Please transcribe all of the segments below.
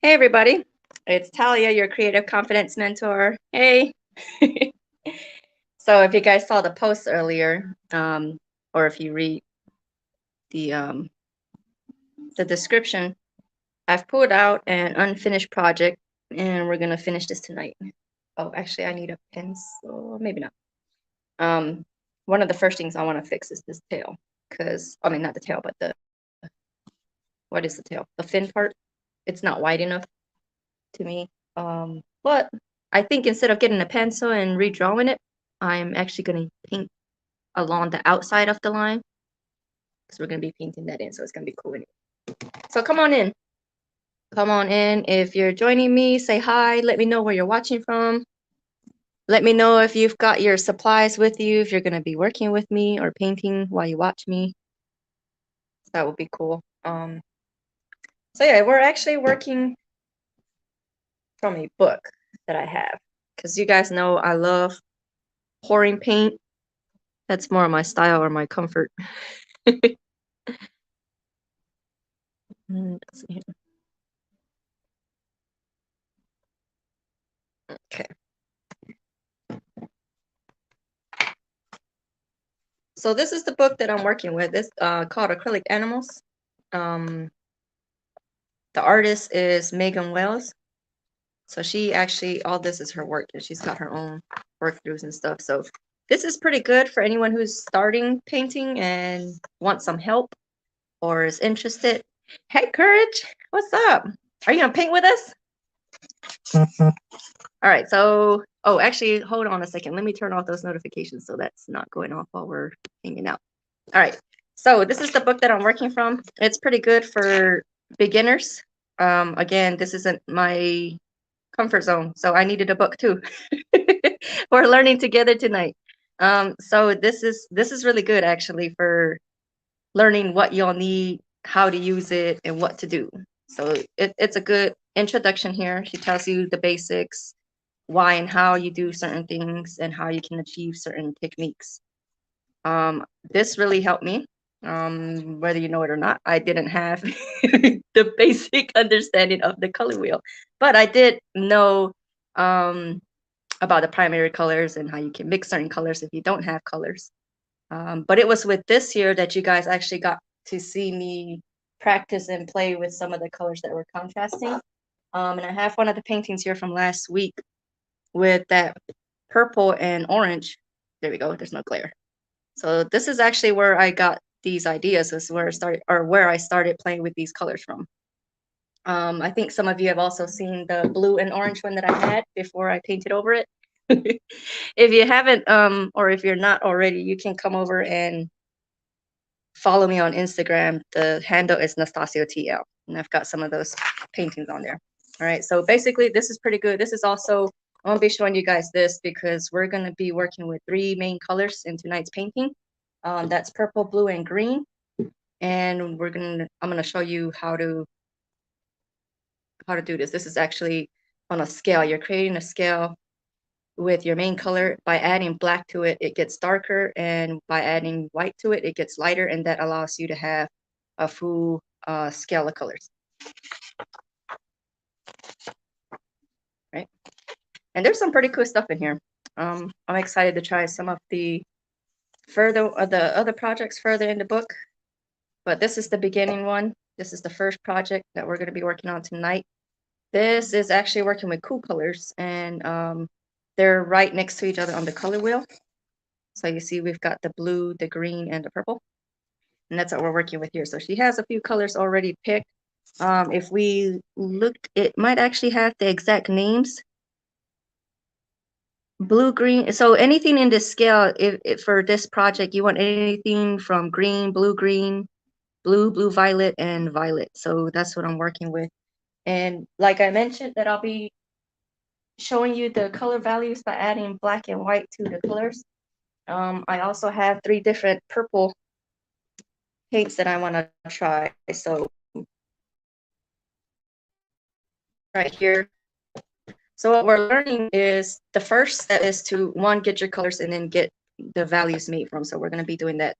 Hey everybody, it's Talia, your creative confidence mentor. Hey. So if you guys saw the post earlier, or if you read the um, the description, I've pulled out an unfinished project, and we're gonna finish this tonight. Oh, actually, I need a pencil. Maybe not. Um, One of the first things I want to fix is this tail, because I mean not the tail, but the what is the tail? The fin part. It's not wide enough to me. But I think instead of getting a pencil and redrawing it, I'm actually going to paint along the outside of the line because we're going to be painting that in, so it's going to be cool. So come on in. Come on in. If you're joining me, say hi. Let me know where you're watching from. Let me know if you've got your supplies with you, if you're going to be working with me or painting while you watch me. That would be cool. So yeah, we're actually working from a book that I have because you guys know I love pouring paint. That's more of my style or my comfort. Let's see here. Okay. So this is the book that I'm working with. It's called Acrylic Animals. Um, the artist is Megan Wells. So she actually, all this is her work, and she's got her own workthroughs and stuff. So this is pretty good for anyone who's starting painting and wants some help or is interested. Hey, Courage, what's up? Are you gonna paint with us? All right, so, oh, actually, hold on a second. Let me turn off those notifications so that's not going off while we're hanging out. All right, so this is the book that I'm working from. It's pretty good for beginners. Again, this isn't my comfort zone, so I needed a book too. We're learning together tonight. So this is really good actually for learning what you'll need, how to use it, and what to do. So it's a good introduction here. She tells you the basics, why and how you do certain things, and how you can achieve certain techniques. This really helped me, whether you know it or not. I didn't have the basic understanding of the color wheel, but I did know about the primary colors and how you can mix certain colors if you don't have colors. But it was with this year that you guys actually got to see me practice and play with some of the colors that were contrasting. And I have one of the paintings here from last week with that purple and orange. There we go. There's no glare. So this is actually where I got these ideas. This is where I started, or where I started playing with these colors from. I think some of you have also seen the blue and orange one that I had before I painted over it. If you haven't, or if you're not already, you can come over and follow me on Instagram. The handle is NastasioTL, and I've got some of those paintings on there. All right, so basically this is pretty good. This is also, I'm gonna be showing you guys this because we're gonna be working with three main colors in tonight's painting. That's purple, blue, and green. And I'm gonna show you how to do this. This is actually on a scale. You're creating a scale with your main color. By adding black to it, it gets darker, and by adding white to it, it gets lighter, and that allows you to have a full scale of colors. Right? And there's some pretty cool stuff in here. I'm excited to try some of the other projects further in the book, but this is the beginning one. This is the first project that we're going to be working on tonight. This is actually working with cool colors, and they're right next to each other on the color wheel. So you see we've got the blue, the green, and the purple. And that's what we're working with here. So she has a few colors already picked. If we looked, it might actually have the exact names. Blue, green. So anything in this scale, if for this project, you want anything from green, blue, violet, and violet. So that's what I'm working with. And like I mentioned, that I'll be showing you the color values by adding black and white to the colors. I also have 3 different purple paints that I want to try. So right here. So what we're learning is the first step is to get your colors and then get the values made from. So we're going to be doing that.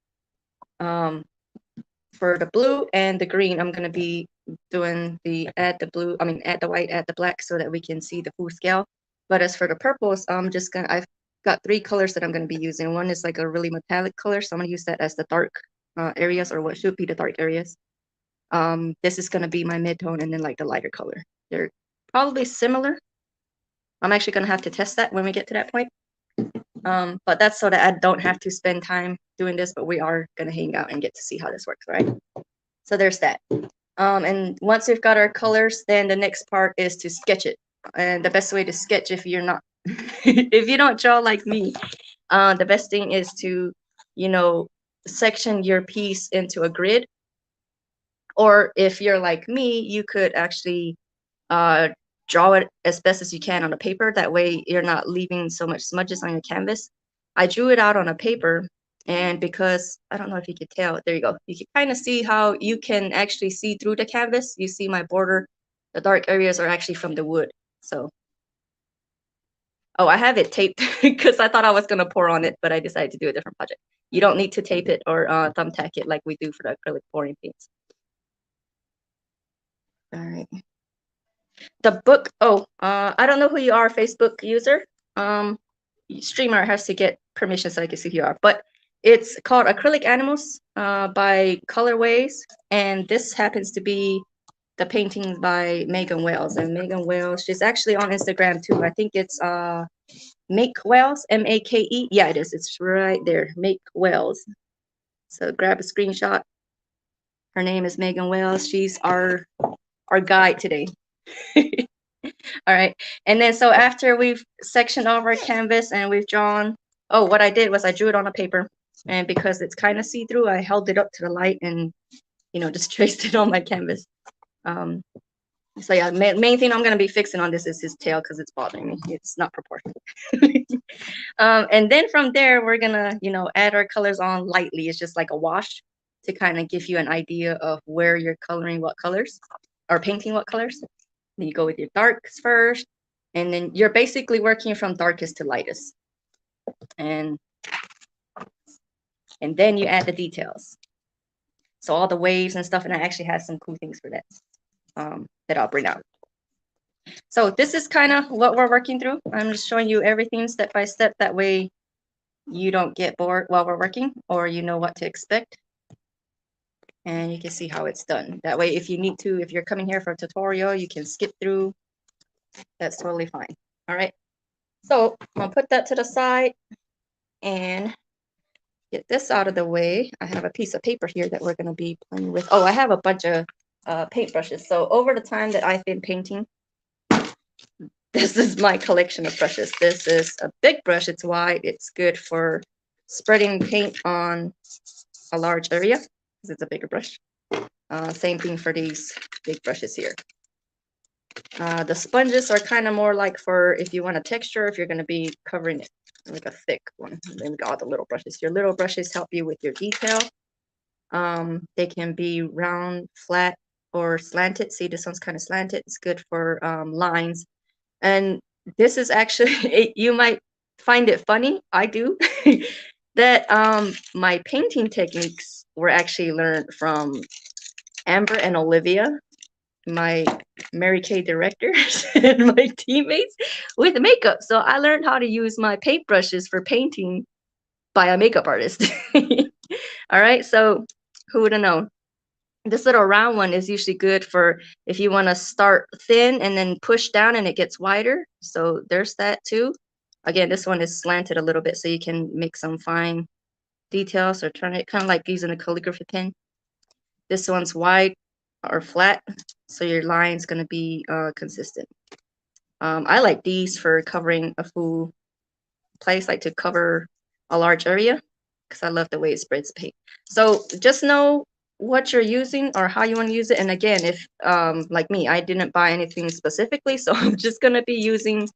For the blue and the green, I'm going to be doing the add the blue, add the white, add the black so that we can see the full scale. But as for the purples, I've got 3 colors that I'm gonna be using. One is like a really metallic color, so I'm gonna use that as the dark areas, or what should be the dark areas. This is gonna be my mid-tone, and then like the lighter color. They're probably similar. I'm actually gonna have to test that when we get to that point. But that's so that I don't have to spend time doing this, but we are gonna hang out and get to see how this works, right? So there's that. And once we've got our colors, then the next part is to sketch it. And the best way to sketch, if you're not, if you don't draw like me, the best thing is to, section your piece into a grid. Or if you're like me, you could actually draw it as best as you can on a paper. That way you're not leaving so much smudges on your canvas. I drew it out on a paper, and because I don't know if you could tell, there you go. You can kind of see how you can actually see through the canvas. You see my border, the dark areas are actually from the wood. So, oh, I have it taped because I thought I was gonna pour on it, but I decided to do a different project. You don't need to tape it or thumbtack it like we do for the acrylic pouring paints. All right. The book, I don't know who you are, Facebook user. Streamer has to get permission so I can see who you are. But it's called Acrylic Animals by Colorways. And this happens to be the paintings by Megan Wells. And Megan Wells, she's actually on Instagram too. I think it's Make Wells, M-A-K-E. Yeah, it is. It's right there, Make Wells. So grab a screenshot. Her name is Megan Wells. She's our guide today. All right. And then so after we've sectioned off our canvas and we've drawn, oh, what I did was I drew it on a paper. And because it's kind of see-through, I held it up to the light and, just traced it on my canvas. So yeah, main thing I'm going to be fixing on this is his tail because it's bothering me. It's not proportional. And then from there, we're going to, add our colors on lightly. It's just like a wash to kind of give you an idea of where you're coloring what colors or painting what colors. Then you go with your darks first, and then you're basically working from darkest to lightest. And then you add the details. So all the waves and stuff, and I actually have some cool things for that that I'll bring out. So this is kind of what we're working through. I'm just showing you everything step by step. That way you don't get bored while we're working, or you know what to expect. And you can see how it's done. That way, if you need to, if you're coming here for a tutorial, you can skip through. That's totally fine. All right. So I'm gonna put that to the side and get this out of the way. I have a piece of paper here that we're gonna be playing with. Oh, I have a bunch of paintbrushes. So over the time that I've been painting, this is my collection of brushes. This is a big brush. It's wide. It's good for spreading paint on a large area because it's a bigger brush. Same thing for these big brushes here. The sponges are kind of more like for if you want a texture, if you're going to be covering it, like a thick one. And then we got all the little brushes. Your little brushes help you with your detail. They can be round, flat, or slanted. See, this one's kind of slanted. It's good for lines. And this is actually, you might find it funny, I do, that my painting techniques were actually learned from Amber and Olivia, my Mary Kay directors and my teammates with makeup. So I learned how to use my paintbrushes for painting by a makeup artist. All right, so who would have known? This little round one is usually good for if you want to start thin and then push down and it gets wider. So there's that too. Again, this one is slanted a little bit so you can make some fine details or turn it kind of like using a calligraphy pen. This one's wide or flat, so your line's going to be consistent. I like these for covering a full place, like to cover a large area, because I love the way it spreads paint. So just know what you're using or how you want to use it. And again, if like me, I didn't buy anything specifically, so I'm just going to be using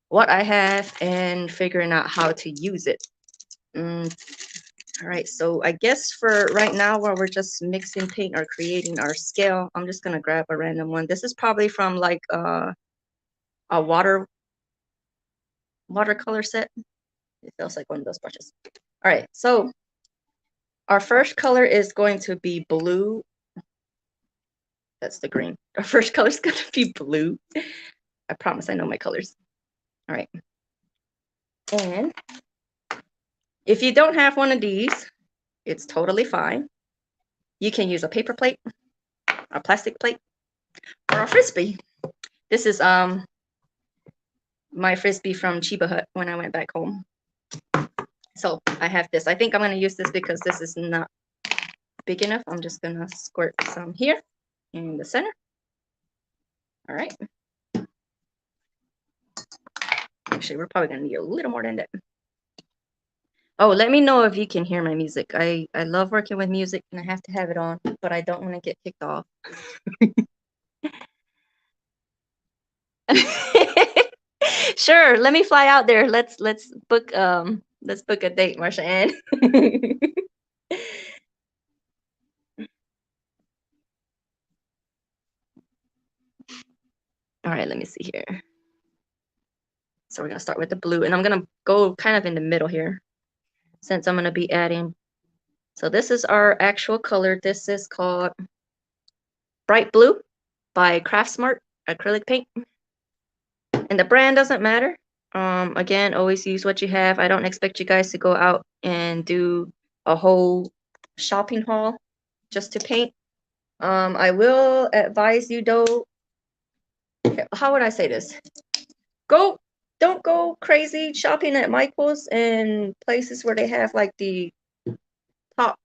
what I have and figuring out how to use it. All right, so I guess for right now, while we're just mixing paint or creating our scale, I'm just gonna grab a random one. This is probably from like a watercolor set. It feels like one of those brushes. All right, so our first color is going to be blue. That's the green. Our first color is gonna be blue. I promise I know my colors. All right. And if you don't have one of these, it's totally fine. You can use a paper plate, a plastic plate, or a frisbee. This is my frisbee from Chiba Hut when I went back home. So I have this. I think I'm gonna use this because this is not big enough. I'm just gonna squirt some here in the center. All right. Actually, we're probably gonna need a little more than that. Oh, let me know if you can hear my music. I love working with music and I have to have it on, but I don't want to get kicked off. Sure, let me fly out there. Let's book a date, Marsha Ann. All right, let me see here. So we're gonna start with the blue, and I'm gonna go kind of in the middle here, since I'm gonna be adding. So this is our actual color. This is called Bright Blue by Craftsmart acrylic paint, and the brand doesn't matter. Again, always use what you have. I don't expect you guys to go out and do a whole shopping haul just to paint. I will advise you though, how would I say this? Don't go crazy shopping at Michael's and places where they have like the top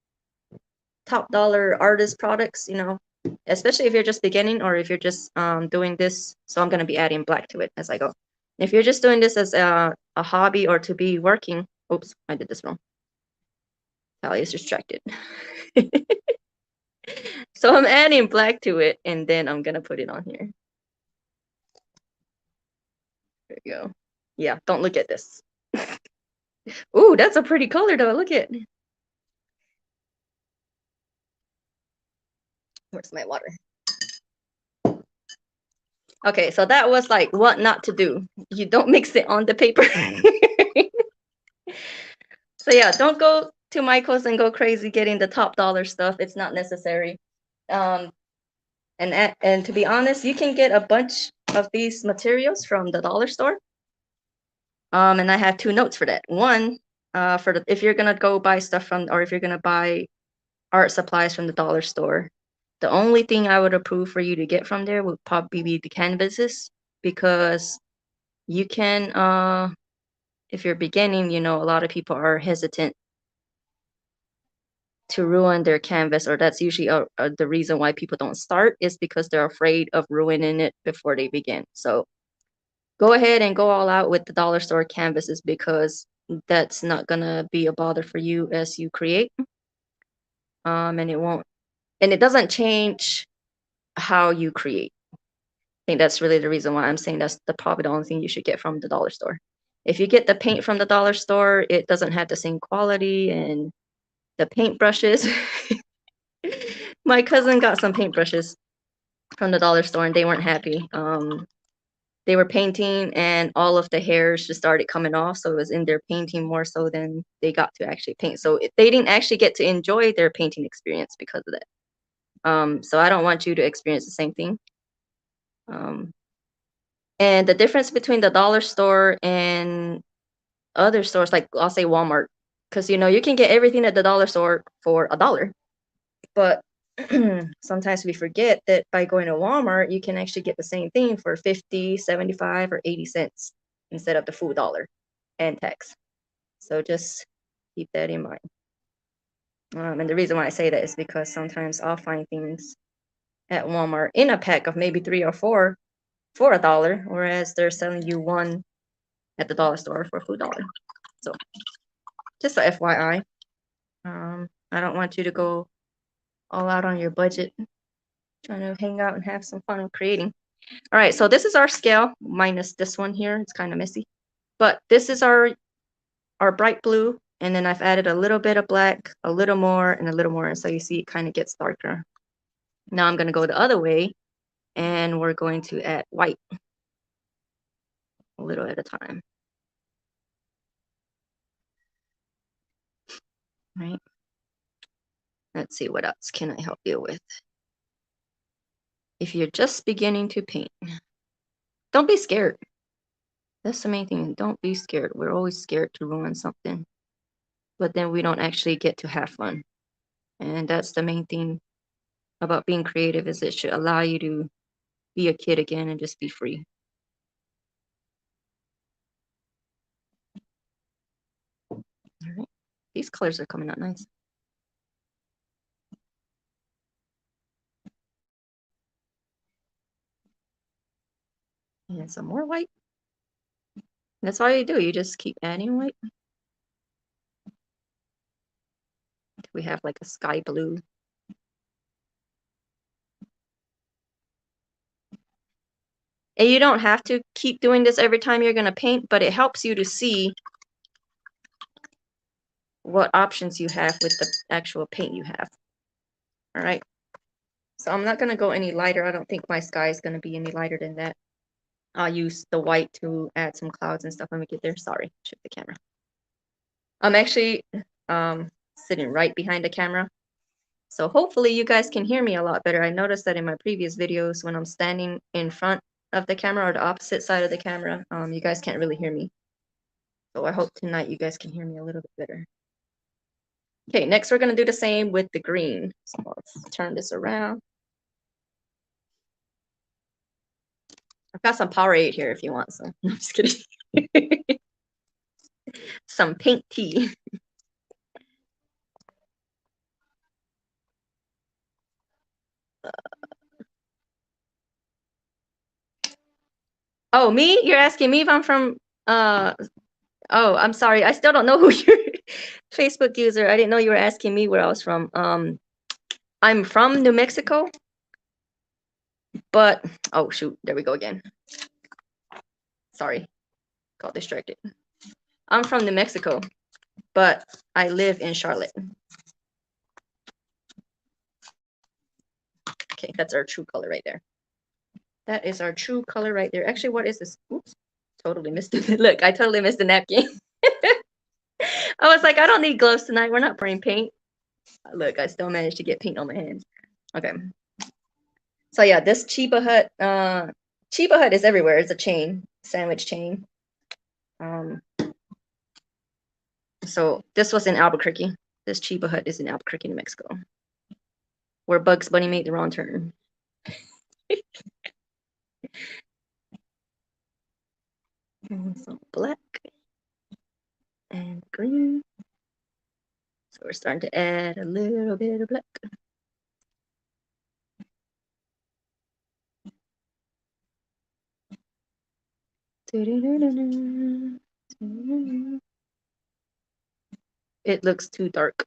dollar artist products, you know, especially if you're just beginning or if you're just doing this. So I'm gonna be adding black to it as I go. If you're just doing this as a hobby or to be working, oops, I did this wrong. Talia is distracted. So I'm adding black to it and then I'm gonna put it on here. There you go. Yeah, don't look at this. Ooh, that's a pretty color though. Look at. Where's my water? Okay, so that was like what not to do. You don't mix it on the paper. So yeah, don't go to Michael's and go crazy getting the top dollar stuff. It's not necessary. Um, and to be honest, you can get a bunch of these materials from the dollar store. And I have two notes for that. One, for the, if you're gonna go buy stuff from, or if you're gonna buy art supplies from the dollar store, the only thing I would approve for you to get from there would probably be the canvases, because you can, if you're beginning, you know, a lot of people are hesitant to ruin their canvas, or that's usually the reason why people don't start, is because they're afraid of ruining it before they begin. So go ahead and go all out with the dollar store canvases, because that's not gonna be a bother for you as you create. And it won't, and it doesn't change how you create. I think that's really the reason why I'm saying that's probably the only thing you should get from the dollar store. If you get the paint from the dollar store, it doesn't have the same quality, and the paintbrushes. My cousin got some paintbrushes from the dollar store and they weren't happy. They were painting and all of the hairs just started coming off, so it was in their painting more so than they got to actually paint. So they didn't actually get to enjoy their painting experience because of that. So I don't want you to experience the same thing. And the difference between the dollar store and other stores, like I'll say Walmart, because you know you can get everything at the dollar store for $1, but sometimes we forget that by going to Walmart, you can actually get the same thing for 50, 75, or 80 cents instead of the full dollar and tax. So just keep that in mind. And the reason why I say that is because sometimes I'll find things at Walmart in a pack of maybe 3 or 4 for $1, whereas they're selling you one at the dollar store for a full dollar. So just a FYI. I don't want you to go all out on your budget trying to hang out and have some fun creating. All right, so this is our scale minus this one here. It's kind of messy, but this is our bright blue, and then I've added a little bit of black, a little more, and a little more, and so you see it kind of gets darker. Now I'm going to go the other way, and we're going to add white a little at a time. All right. Let's see, what else can I help you with? if you're just beginning to paint, don't be scared. That's the main thing. Don't be scared. We're always scared to ruin something, but then we don't actually get to have fun. And that's the main thing about being creative, is it should allow you to be a kid again and just be free. All right. These colors are coming out nice. And some more white. That's all you do. You just keep adding white. We have like a sky blue. And you don't have to keep doing this every time you're going to paint, but it helps you to see what options you have with the actual paint you have. All right. So I'm not going to go any lighter. I don't think my sky is going to be any lighter than that. I'll use the white to add some clouds and stuff when we get there. Sorry, shift the camera. I'm actually sitting right behind the camera. So hopefully you guys can hear me a lot better. I noticed that in my previous videos, when I'm standing in front of the camera or the opposite side of the camera, you guys can't really hear me. So I hope tonight you guys can hear me a little bit better. Okay, next we're going to do the same with the green. So let's turn this around. I've got some Powerade here if you want some. No, I'm just kidding. Some pink tea. Oh, me? You're asking me if I'm from oh, I'm sorry. I still don't know who your Facebook user. I didn't know you were asking me where I was from. I'm from New Mexico, but oh shoot, there we go again. Sorry, got distracted. I'm from New Mexico, but I live in Charlotte. Okay, that's our true color right there. That is our true color right there. Actually, what is this? Oops, totally missed it. Look, I totally missed the napkin. I was like, I don't need gloves tonight. We're not pouring paint. Look, I still managed to get paint on my hands. Okay. So yeah, this Chiba Hut is everywhere. It's a chain, sandwich chain. So this was in Albuquerque. This Chiba Hut is in Albuquerque, New Mexico, where Bugs Bunny made the wrong turn. And some black and green. So we're starting to add a little bit of black. It looks too dark.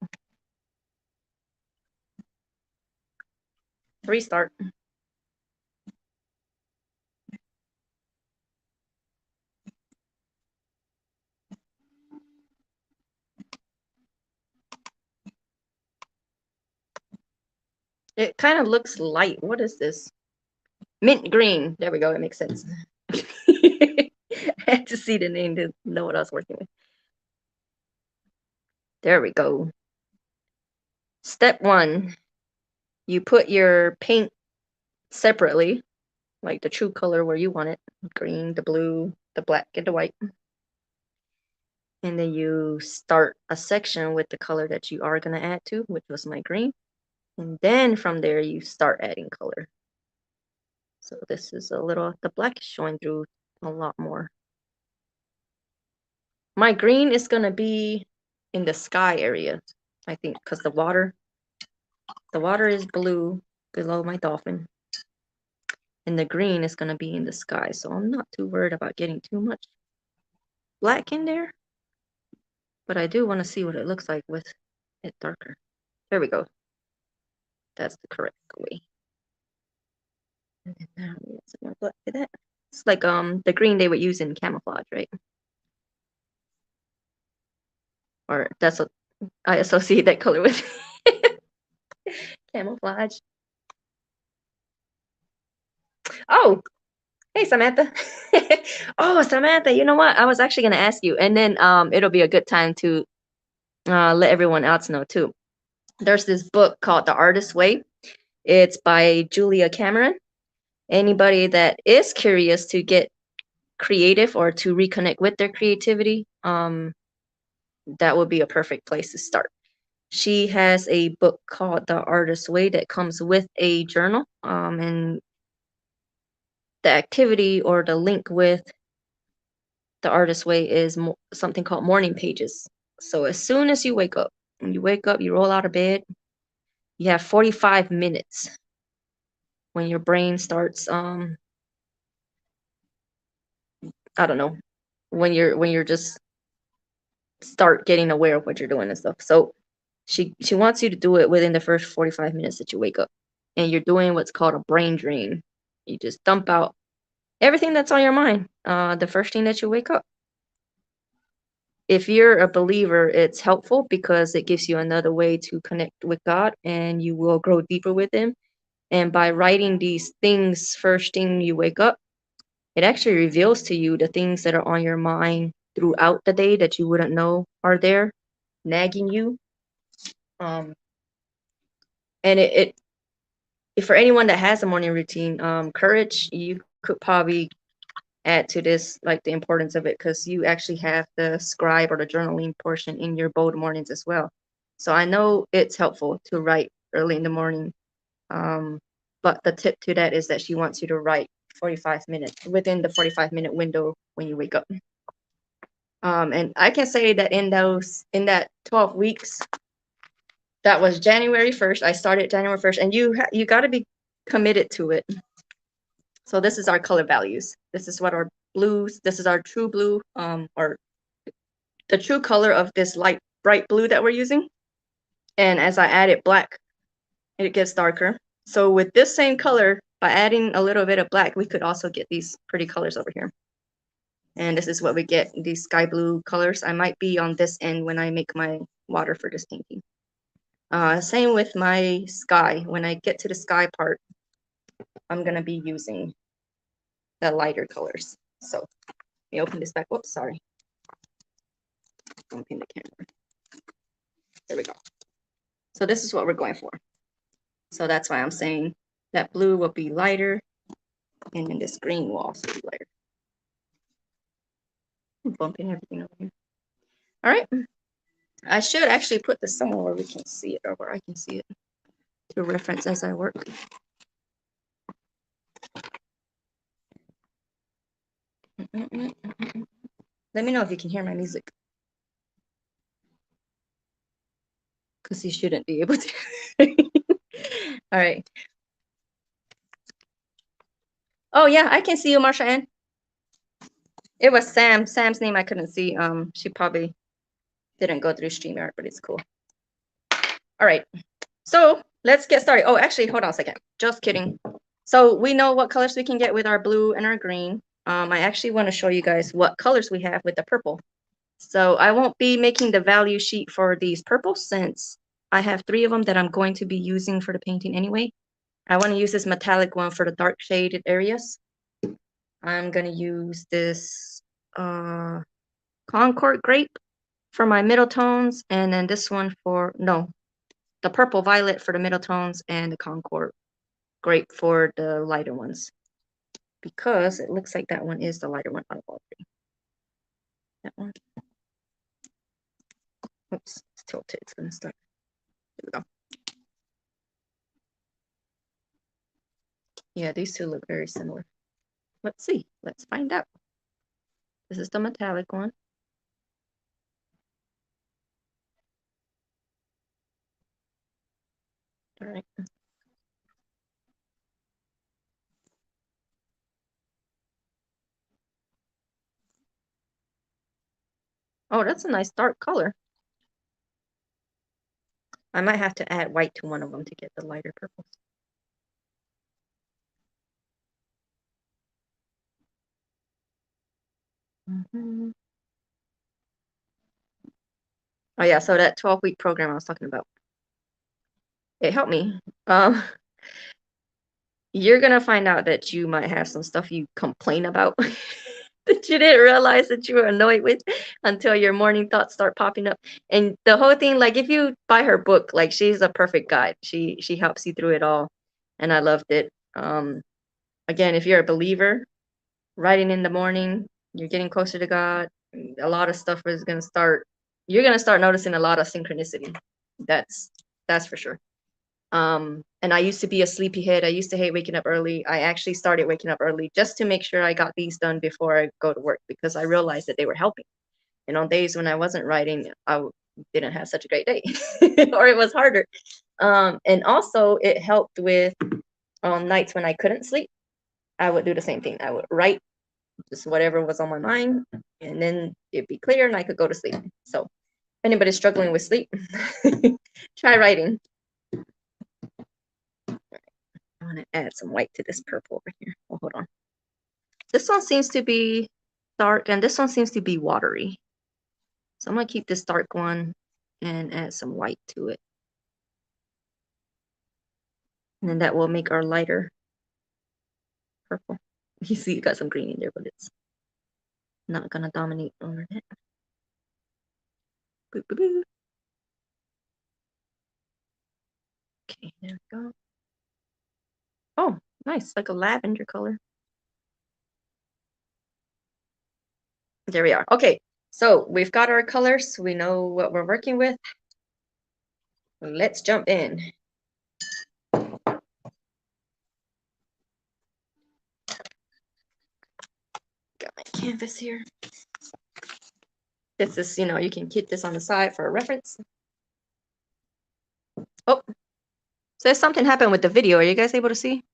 Restart. It kind of looks light. What is this? Mint green. There we go. It makes sense. I had to see the name to know what I was working with. There we go. Step 1. You put your paint separately, like the true color where you want it. Green, the blue, the black, and the white. And then you start a section with the color that you are going to add to, which was my green. And then from there, you start adding color. So this is a little, the black is showing through a lot more. My green is going to be in the sky area, I think, because the water is blue below my dolphin. And the green is going to be in the sky. So I'm not too worried about getting too much black in there. But I do want to see what it looks like with it darker. There we go. That's the correct way. And then now we get some more black to that. It's like the green they would use in camouflage, right? Or that's what I associate that color with. Camouflage. Oh, hey Samantha. Oh, Samantha, you know what? I was actually gonna ask you, and then it'll be a good time to let everyone else know too. There's this book called The Artist's Way. It's by Julia Cameron. Anybody that is curious to get creative or to reconnect with their creativity, that would be a perfect place to start. She has a book called The Artist's Way that comes with a journal, and the activity or the link with The Artist's Way is something called morning pages. So as soon as you wake up, when you wake up, you roll out of bed, you have 45 minutes when your brain starts, I don't know, when you're just start getting aware of what you're doing and stuff. So she wants you to do it within the first 45 minutes that you wake up. And you're doing what's called a brain drain. You just dump out everything that's on your mind, the first thing that you wake up. If you're a believer, it's helpful because it gives you another way to connect with God and you will grow deeper with Him. And by writing these things first thing you wake up, it actually reveals to you the things that are on your mind throughout the day that you wouldn't know are there, nagging you. Um, and for anyone that has a morning routine, courage, you could probably add to this, like the importance of it, because you actually have the scribe or the journaling portion in your bold mornings as well. So I know it's helpful to write early in the morning. But the tip to that is that she wants you to write 45 minutes within the 45-minute window when you wake up. And I can say that in that 12 weeks, that was January 1st. I started January 1st, and you got to be committed to it. So this is our color values. This is what our blues, this is our true blue, or the true color of this light bright blue that we're using. And as I added black, it gets darker. So with this same color, by adding a little bit of black, we could also get these pretty colors over here. And this is what we get, these sky blue colors. I might be on this end when I make my water for this painting. Same with my sky. When I get to the sky part, I'm gonna be using the lighter colors. So let me open this back. Whoops, sorry. Don't pin the camera. There we go. So this is what we're going for. So that's why I'm saying that blue will be lighter, and then this green will also be lighter. I'm bumping everything over here. All right. I should actually put this somewhere where we can see it, or where I can see it to reference as I work. Let me know if you can hear my music, because you shouldn't be able to. All right. Oh yeah, I can see you, Marsha Ann. It was Sam. Sam's name I couldn't see. She probably didn't go through StreamYard, but it's cool. All right. So let's get started. Oh, actually, hold on a second. Just kidding. So we know what colors we can get with our blue and our green. I actually want to show you guys what colors we have with the purple. So I won't be making the value sheet for these purples since I have 3 of them that I'm going to be using for the painting anyway. I want to use this metallic one for the dark shaded areas. I'm going to use this Concord grape for my middle tones, and then this one for, no, the purple violet for the middle tones, and the Concord grape for the lighter ones, because it looks like that one is the lighter one out of all 3. That one. Oops, it's tilted. It's going to start. Here we go. Yeah, these 2 look very similar. Let's see. Let's find out. This is the metallic one. All right. Oh, that's a nice dark color. I might have to add white to one of them to get the lighter purples. Oh yeah, so that 12-week program I was talking about, it helped me. You're gonna find out that you might have some stuff you complain about that you didn't realize that you were annoyed with until your morning thoughts start popping up. And the whole thing, like if you buy her book, like she's a perfect guide. She helps you through it all, and I loved it. Again, if you're a believer, writing in the morning, you're getting closer to God. A lot of stuff is gonna start. You're gonna start noticing a lot of synchronicity. That's that's for sure. And I used to be a sleepyhead. I used to hate waking up early. I actually started waking up early just to make sure I got these done before I go to work because I realized that they were helping. And on days when I wasn't writing, didn't have such a great day, or it was harder. And also it helped with on nights when I couldn't sleep. I would do the same thing. I would write just whatever was on my mind, and then it'd be clear and I could go to sleep. So if anybody's struggling with sleep, try writing. I want to add some white to this purple over here. Oh, hold on. This one seems to be dark, and this one seems to be watery. So I'm going to keep this dark one and add some white to it. And then that will make our lighter purple. You see, you got some green in there, but it's not going to dominate over that. Boop, boop, boop. Okay, there we go. Oh, nice, like a lavender color. There we are. Okay, so we've got our colors. We know what we're working with. Let's jump in. Got my canvas here. This is, you can keep this on the side for a reference. Oh, so something happened with the video. Are you guys able to see?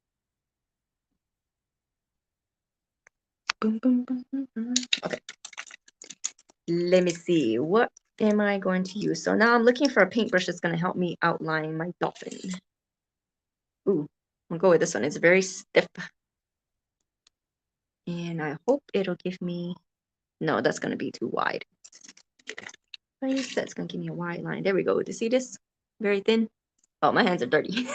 Boom, boom, boom, boom, boom. Okay. Let me see. What am I going to use? So now I'm looking for a paintbrush that's going to help me outline my dolphin. Ooh, I'll go with this one. It's very stiff. And I hope it'll give me... No, that's going to be too wide. That's going to give me a wide line. There we go. Do you see this? Very thin. Oh, my hands are dirty.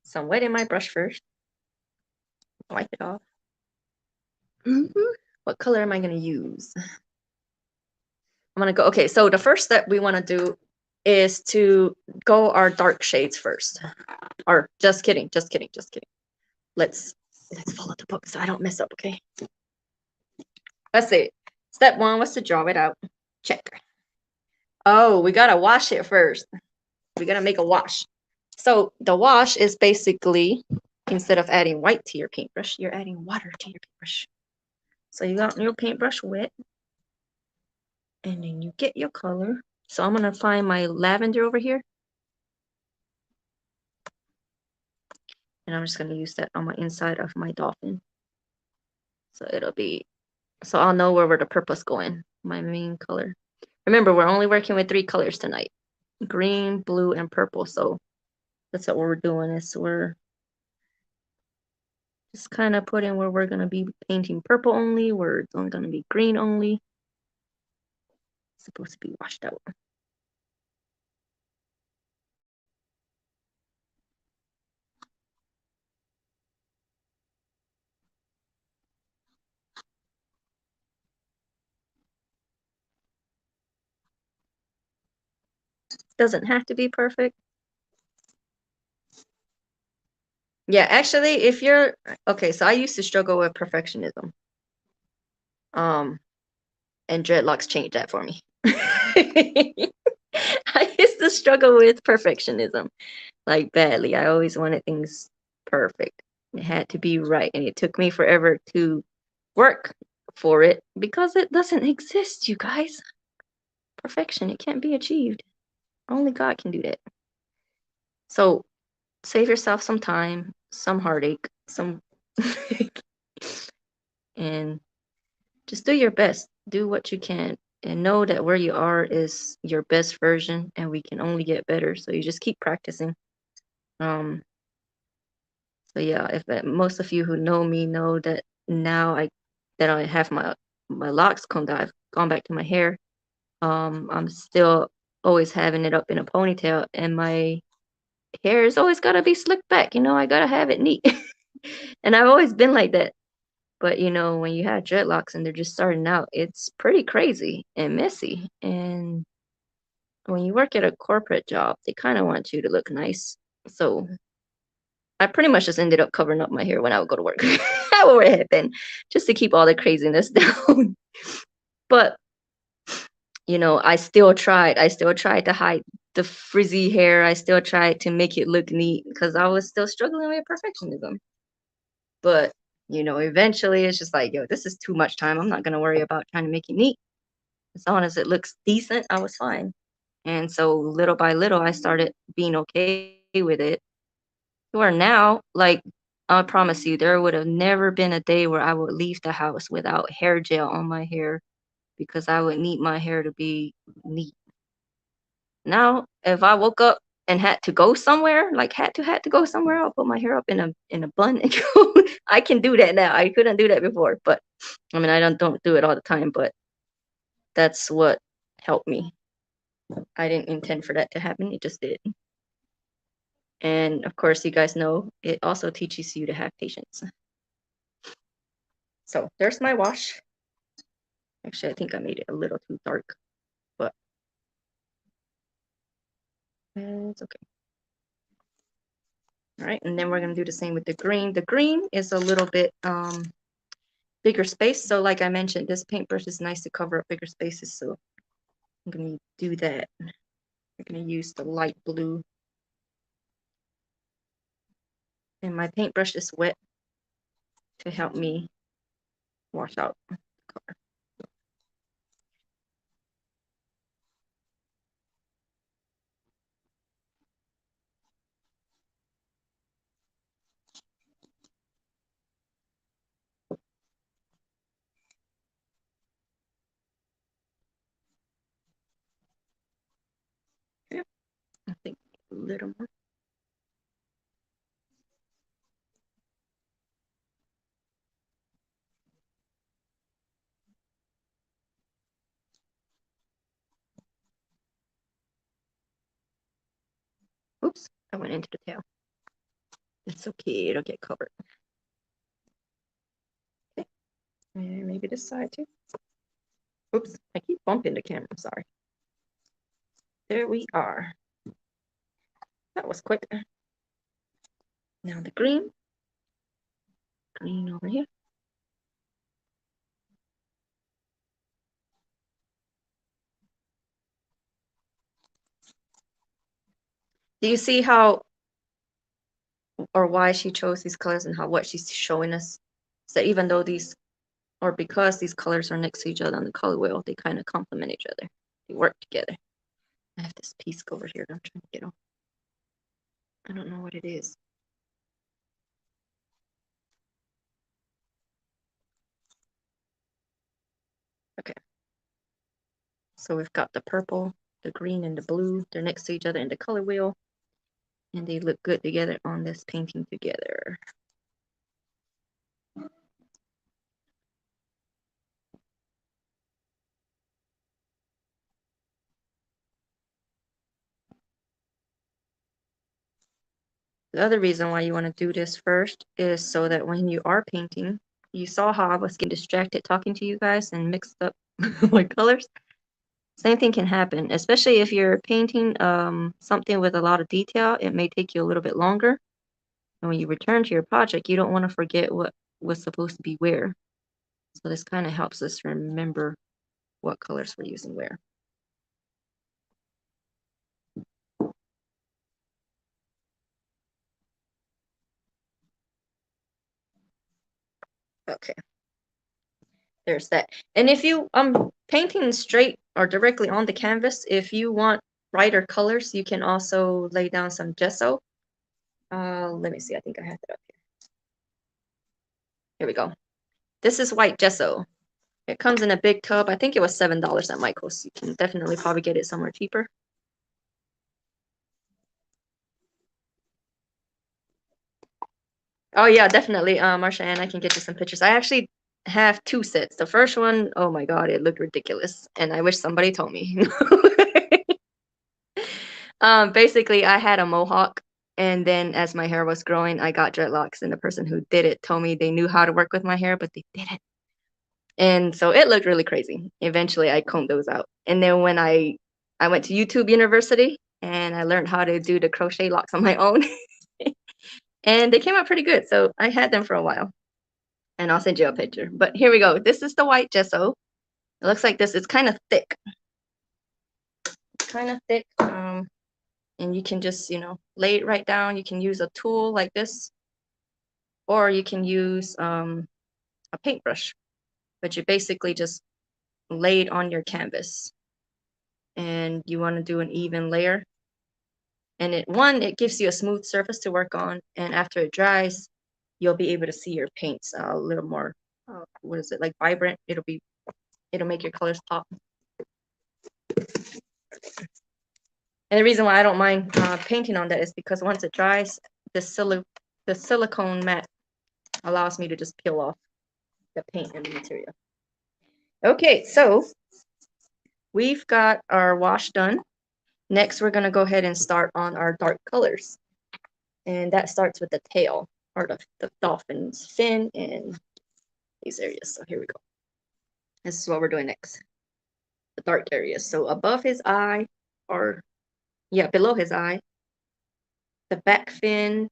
So I'm wetting my brush first. Wipe it off. What color am I going to use? I'm going to go... Okay, so the first step we want to do is to go our dark shades first. Or just kidding, just kidding, just kidding. Let's follow the book so I don't mess up, okay? Let's see. Step one was to draw it out. Check. Oh, we gotta wash it first. We gotta make a wash. So the wash is basically, instead of adding white to your paintbrush, you're adding water to your paintbrush. So you got your paintbrush wet, and then you get your color. So I'm gonna find my lavender over here. And I'm just gonna use that on my inside of my dolphin. So it'll be, so I'll know where the purple's going, my main color. Remember, we're only working with 3 colors tonight. Green, blue, and purple. So that's what we're doing, is we're just kind of putting where we're going to be painting purple only, where it's only going to be green only. It's supposed to be washed out. Doesn't have to be perfect. Yeah, actually, if you're okay, so I used to struggle with perfectionism. And dreadlocks changed that for me. I used to struggle with perfectionism, like badly. I always wanted things perfect. It had to be right, and it took me forever to work for it because it doesn't exist, you guys. Perfection, it can't be achieved. Only God can do that. So save yourself some time, some heartache, some and just do your best. Do what you can, and know that where you are is your best version, and we can only get better. So you just keep practicing. So yeah, if most of you who know me know that now that I have my locks combed out, I've gone back to my hair. I'm still always having it up in a ponytail, and my hair is always gotta be slicked back. I gotta have it neat. And I've always been like that. But when you have dreadlocks and they're just starting out, it's pretty crazy and messy. And when you work at a corporate job, they kind of want you to look nice. So I pretty much just ended up covering up my hair when I would go to work. I would wear a headband just to keep all the craziness down. But I still tried to hide the frizzy hair. I still tried to make it look neat because I was still struggling with perfectionism. But, eventually it's just like, yo, this is too much time. I'm not gonna worry about trying to make it neat. As long as it looks decent, I was fine. And so little by little, I started being okay with it. Where now, like, I promise you, there would have never been a day where I would leave the house without hair gel on my hair because I would need my hair to be neat. Now, if I woke up and had to go somewhere, like had to go somewhere, I'll put my hair up in a bun and go. I can do that now. I couldn't do that before, but I mean, I don't do it all the time, but that's what helped me. I didn't intend for that to happen. It just did. And of course, you guys know it also teaches you to have patience. So there's my wash. Actually, I think I made it a little too dark, but it's okay. All right, and then we're gonna do the same with the green. The green is a little bit bigger space. So like I mentioned, this paintbrush is nice to cover up bigger spaces. So I'm gonna do that. I'm gonna use the light blue. And my paintbrush is wet to help me wash out the color. Okay. I think a little more. Oops, I went into the tail. It's okay, it'll get covered. Okay, and maybe this side too. Oops, I keep bumping the camera, I'm sorry. There we are. That was quick. Now the green. Green over here. Do you see how or why she chose these colors and how what she's showing us? So even though these or because these colors are next to each other on the color wheel, they kind of complement each other. They work together. I have this piece over here that I'm trying to get off. I don't know what it is. Okay. So we've got the purple, the green, and the blue. They're next to each other in the color wheel. And they look good together on this painting together. The other reason why you want to do this first is so that when you are painting, you saw how I was getting distracted talking to you guys and mixed up my colors. Same thing can happen, especially if you're painting something with a lot of detail. It may take you a little bit longer. And when you return to your project, you don't want to forget what was supposed to be where. So this kind of helps us remember what colors we're using where. Okay. There's that. And if you painting straight or directly on the canvas, if you want brighter colors, you can also lay down some gesso. Let me see, I think I have it up here. Here we go. This is white gesso. It comes in a big tub. I think it was $7 at Michael's. You can definitely probably get it somewhere cheaper. Oh yeah, definitely. Marsha Ann, I can get you some pictures. I actually have two sets. The first one, oh my God, it looked ridiculous. And I wish somebody told me. Basically, I had a mohawk, and then as my hair was growing, I got dreadlocks, and the person who did it told me they knew how to work with my hair, but they didn't. And so it looked really crazy. Eventually, I combed those out. And then when I went to YouTube University and I learned how to do the crochet locks on my own. And they came out pretty good. So I had them for a while. And I'll send you a picture. But here we go. This is the white gesso. It looks like this. It's kind of thick. Kind of thick. And you can just, lay it right down. You can use a tool like this, or you can use a paintbrush. But you basically just lay it on your canvas. And you want to do an even layer. And it gives you a smooth surface to work on. And after it dries, you'll be able to see your paints a little more, what is it, like vibrant. It'll make your colors pop. And the reason why I don't mind painting on that is because once it dries, the silicone mat allows me to just peel off the paint and the material. Okay, so we've got our wash done. Next, we're going to go ahead and start on our dark colors. And that starts with the tail, or the dolphin's fin and these areas. So here we go. This is what we're doing next. The dark areas. So above his eye, or below his eye, the back fin,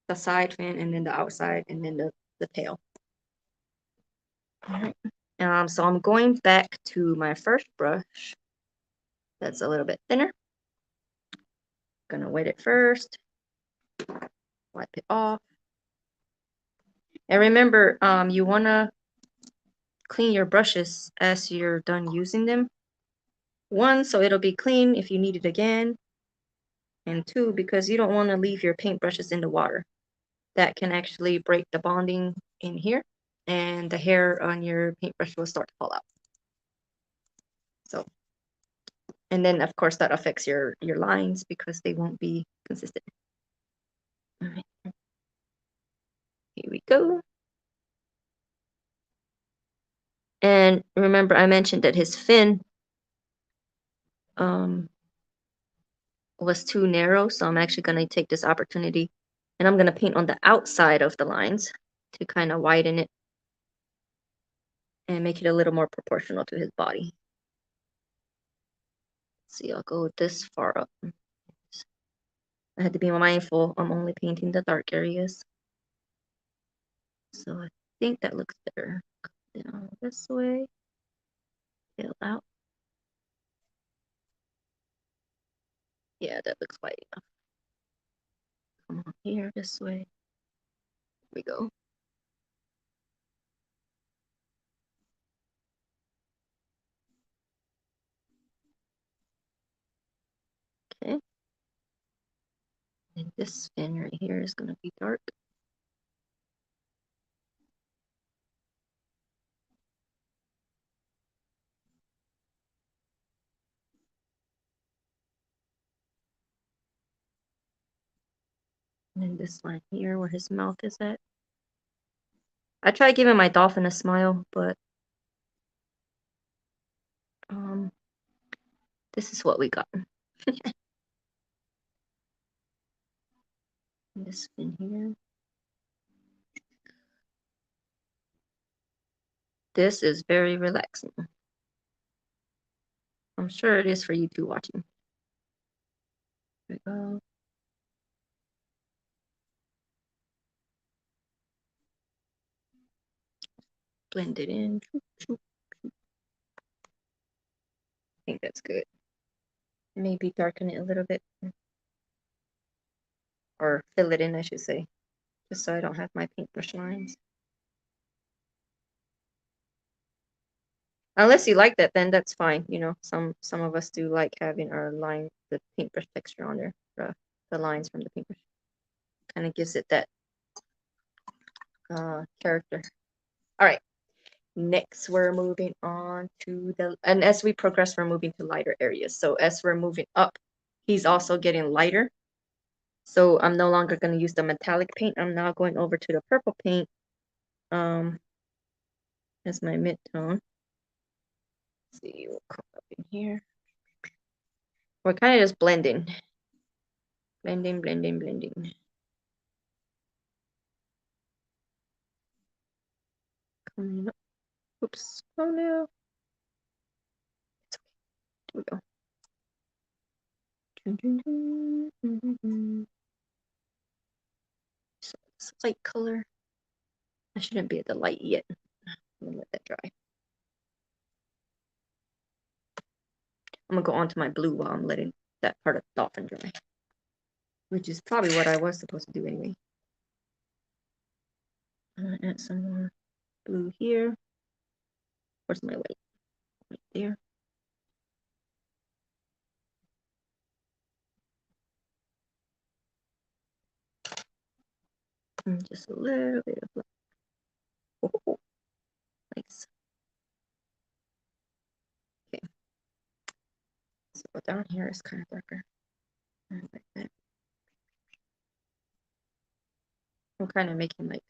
the side fin, and then the outside, and then the tail. All right. So I'm going back to my first brush. That's a little bit thinner. Gonna wet it first. Wipe it off. And remember, you wanna clean your brushes as you're done using them. One, so it'll be clean if you need it again. And two, because you don't want to leave your paintbrushes in the water. That can actually break the bonding in here, and the hair on your paintbrush will start to fall out. So, and then of course that affects your lines because they won't be consistent. All right, here we go. And remember, I mentioned that his fin was too narrow, so I'm actually going to take this opportunity and I'm going to paint on the outside of the lines to kind of widen it and make it a little more proportional to his body. See, I'll go this far up. I had to be mindful. I'm only painting the dark areas. So I think that looks better. Come down this way. Fill out. Yeah, that looks white enough. Come on here this way. Here we go. Okay. And this fin right here is going to be dark. And then this line here where his mouth is at. I tried giving my dolphin a smile, but this is what we got. This fin here. This is very relaxing. I'm sure it is for you two watching. Here we go. Blend it in. I think that's good. Maybe darken it a little bit. Or fill it in, I should say. Just so I don't have my paintbrush lines. Unless you like that, then that's fine. Some of us do like having our line, the paintbrush texture on there, the lines from the paintbrush. Kind of gives it that character. All right. Next, we're moving on to and as we progress, we're moving to lighter areas. So as we're moving up, he's also getting lighter. So I'm no longer going to use the metallic paint. I'm now going over to the purple paint as my mid-tone. Let's see, we'll come up in here. We're kind of just blending. Blending, blending, blending. Coming up. Oops. Oh no. It's okay. Here we go. this light color. I shouldn't be at the light yet. I'm gonna let that dry. I'm gonna go on to my blue while I'm letting that part of the dolphin dry, which is probably what I was supposed to do anyway. I'm gonna add some more blue here. Where's my white? Right there. And just a little bit of black. Oh, nice. Okay. So down here is kind of darker. Like that. I'm kind of making like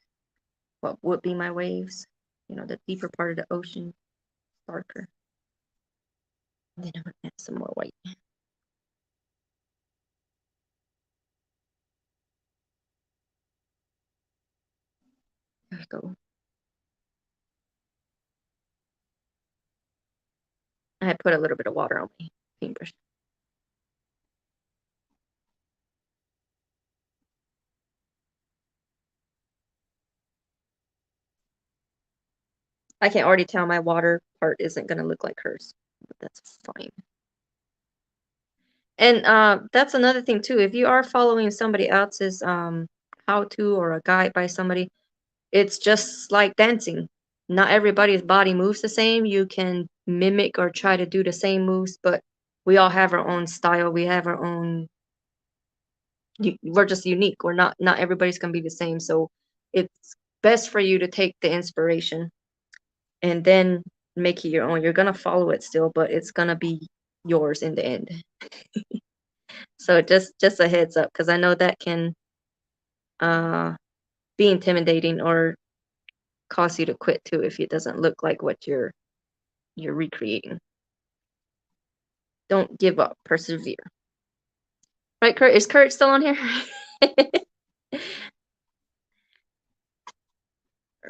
what would be my waves. You know, the deeper part of the ocean, darker. And then I'm gonna add some more white. There we go. I had put a little bit of water on my paintbrush. I can already tell my water part isn't gonna look like hers, but that's fine. And that's another thing too. If you are following somebody else's how-to or a guide by somebody, it's just like dancing. Not everybody's body moves the same. You can mimic or try to do the same moves, but we all have our own style. We have our own, we're just unique. We're not everybody's gonna be the same. So it's best for you to take the inspiration and then make it your own. You're gonna follow it still, but it's gonna be yours in the end. So just a heads up, because I know that can uh be intimidating or cause you to quit too if it doesn't look like what you're recreating. Don't give up. Persevere. Right, Kurt? Is Kurt still on here? All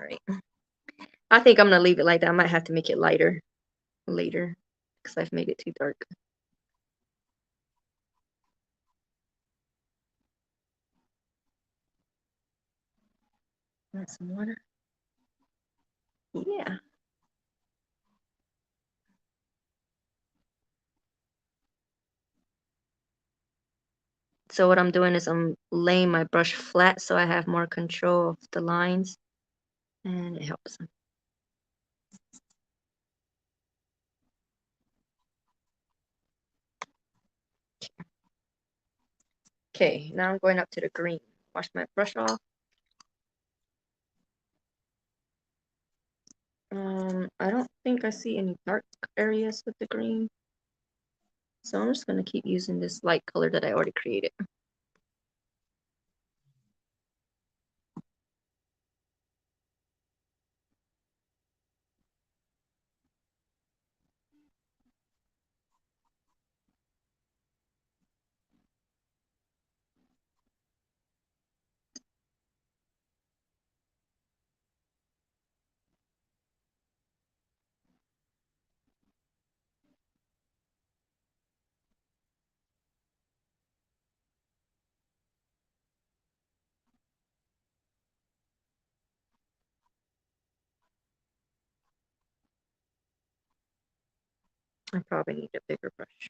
right. I think I'm gonna leave it like that. I might have to make it lighter later because I've made it too dark. Add some water. Yeah. So what I'm doing is I'm laying my brush flat so I have more control of the lines, and it helps. Okay, now I'm going up to the green. Wash my brush off. I don't think I see any dark areas with the green. So I'm just gonna keep using this light color that I already created. I probably need a bigger brush.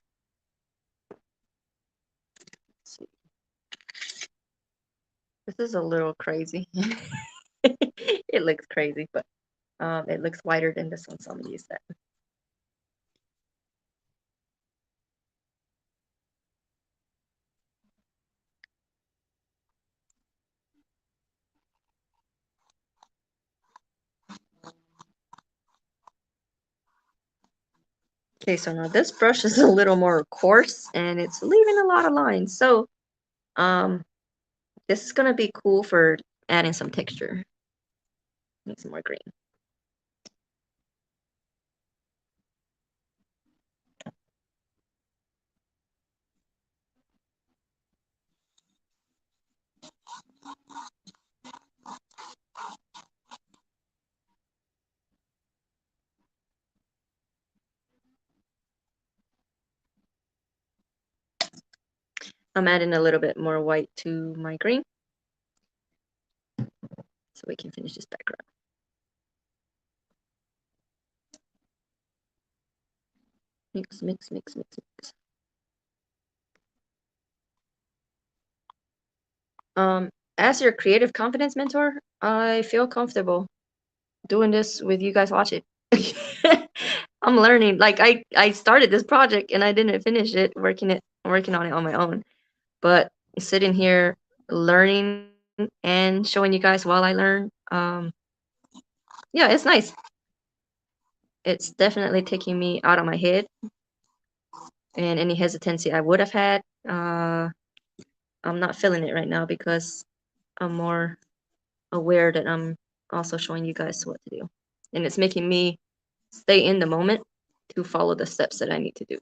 Let's see. This is a little crazy. It looks crazy, but it looks whiter than this one, so I'm gonna use that. Okay, so now this brush is a little more coarse and it's leaving a lot of lines. So um, this is gonna be cool for adding some texture. Need some more green. I'm adding a little bit more white to my green. so we can finish this background. Mix, mix, mix, mix, mix. As your creative confidence mentor, I feel comfortable doing this with you guys watching. I'm learning. Like I started this project and I didn't finish it, working on it on my own. But sitting here learning and showing you guys while I learn, yeah, it's nice. It's definitely taking me out of my head and any hesitancy I would have had. I'm not feeling it right now because I'm more aware that I'm also showing you guys what to do. And it's making me stay in the moment to follow the steps that I need to do.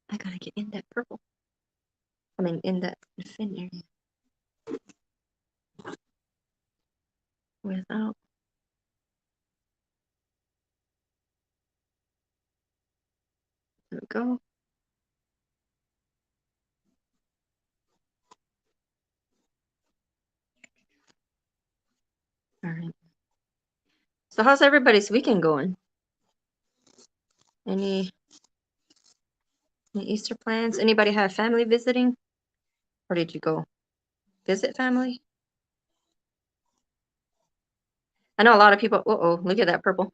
I gotta get in that purple. I mean, in that fin area. Without. There we go. All right. So how's everybody's weekend going? Any Easter plans? Anybody have family visiting? Or did you go visit family? I know a lot of people. Uh-oh, look at that purple.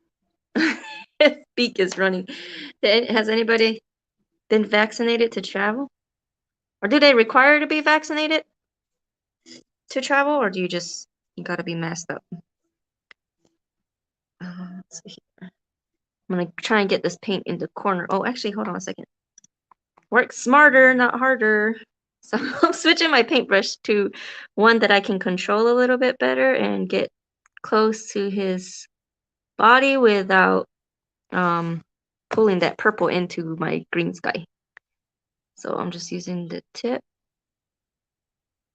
His beak is running. Has anybody been vaccinated to travel? Or do they require to be vaccinated to travel? Or do you gotta be masked up? Let's see here. I'm gonna try and get this paint in the corner. Oh, actually, hold on a second. Work smarter, not harder. So I'm switching my paintbrush to one that I can control a little bit better and get close to his body without pulling that purple into my green sky. So I'm just using the tip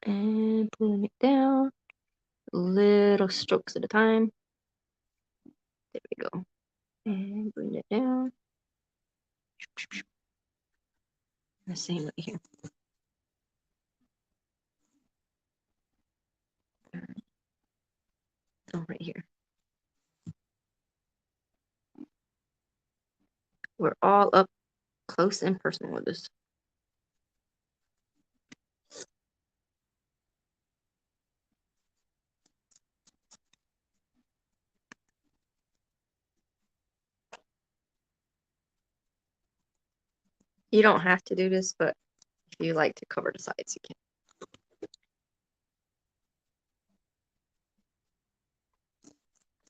and pulling it down, little strokes at a time. There we go. And bring it down. The same right here. Oh, right here. We're all up close and personal with this. You don't have to do this, but if you like to cover the sides, you can.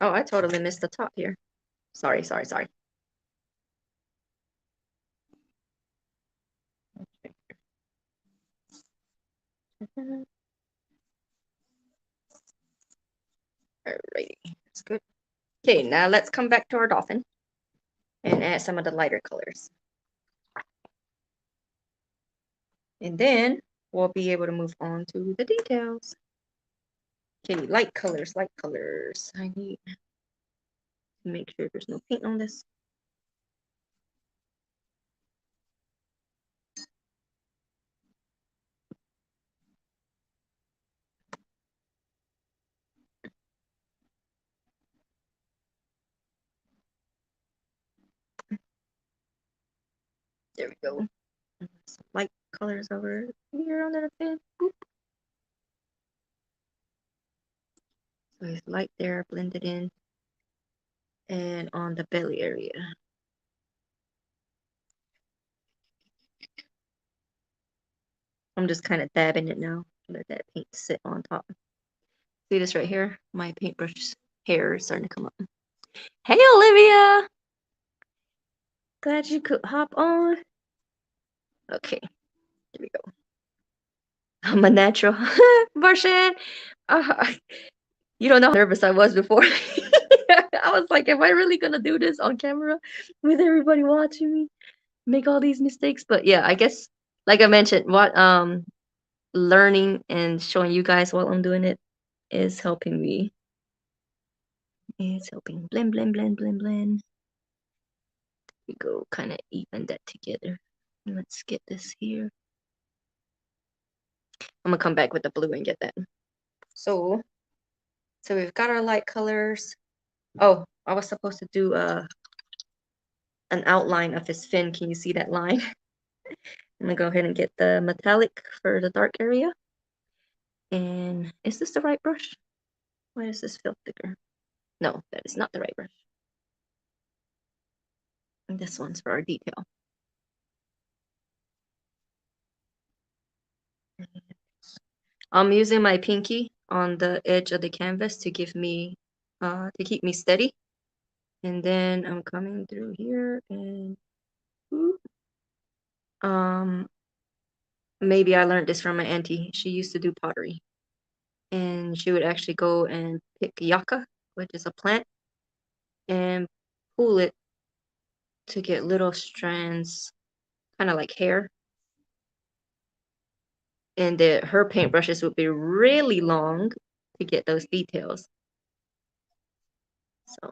Oh, I totally missed the top here. Sorry, sorry, sorry. Alrighty, that's good. Okay, now let's come back to our dolphin and add some of the lighter colors. And then we'll be able to move on to the details. Okay, light colors, light colors. I need to make sure there's no paint on this. There we go. Some light colors over here under the fin. Boop. So it's light there, blended in. And on the belly area. I'm just kind of dabbing it now. Let that paint sit on top. See this right here? My paintbrush hair is starting to come up. Hey, Olivia! Glad you could hop on. Okay, here we go. I'm a natural. Marshan, you don't know how nervous I was before. I was like, am I really gonna do this on camera with everybody watching me make all these mistakes? But yeah, I guess like I mentioned, what learning and showing you guys while I'm doing it is helping me. It's helping. Blend, blend, blend, blend, blend. we go, kind of even that together. Let's get this here. I'm gonna come back with the blue and get that. So we've got our light colors. Oh, I was supposed to do an outline of his fin. Can you see that line? I'm gonna go ahead and get the metallic for the dark area. And is this the right brush? Why does this feel thicker? No, that is not the right brush. And this one's for our detail. I'm using my pinky on the edge of the canvas to give me, to keep me steady. And then I'm coming through here and, maybe I learned this from my auntie. She used to do pottery. And she would actually go and pick yucca, which is a plant, and pull it to get little strands, kind of like hair. And her paintbrushes would be really long to get those details. So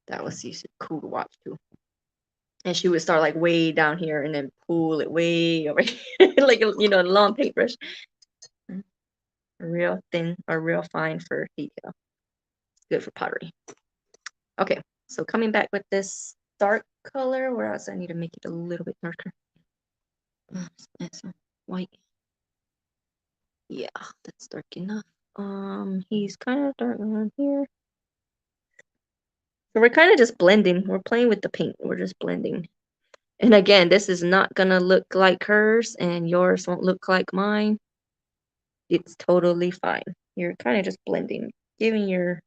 that was cool to watch too. And she would start like way down here and then pull it way over here, like a long paintbrush. Real thin or real fine for detail. Good for pottery. Okay, so coming back with this dark color, where else I need to make it a little bit darker. That's white. Yeah, that's dark enough. He's kind of dark around here. So we're kind of just blending. We're playing with the paint. We're just blending. And again, this is not gonna look like hers, and yours won't look like mine. It's totally fine. You're kind of just blending, giving your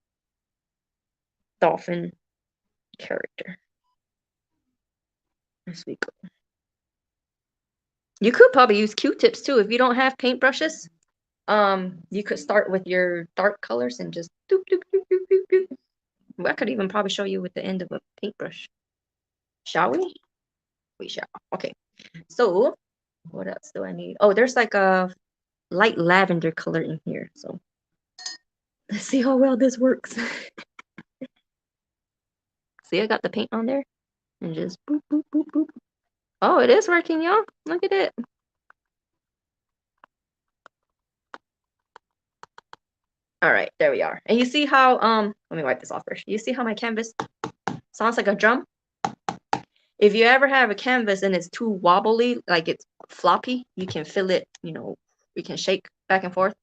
dolphin character. As we go. You could probably use Q-tips too if you don't have paintbrushes. You could start with your dark colors and just doop, doop, doop, doop, doop, doop. I could even probably show you with the end of a paintbrush. Shall we? We shall. Okay. So what else do I need? Oh, there's like a light lavender color in here. So let's see how well this works. See, I got the paint on there and just boop, boop, boop, boop. Oh, it is working, y'all. Look at it. All right, there we are. And you see how, let me wipe this off first. You see how my canvas sounds like a drum? If you ever have a canvas and it's too wobbly, like it's floppy, you can feel it, you can shake back and forth.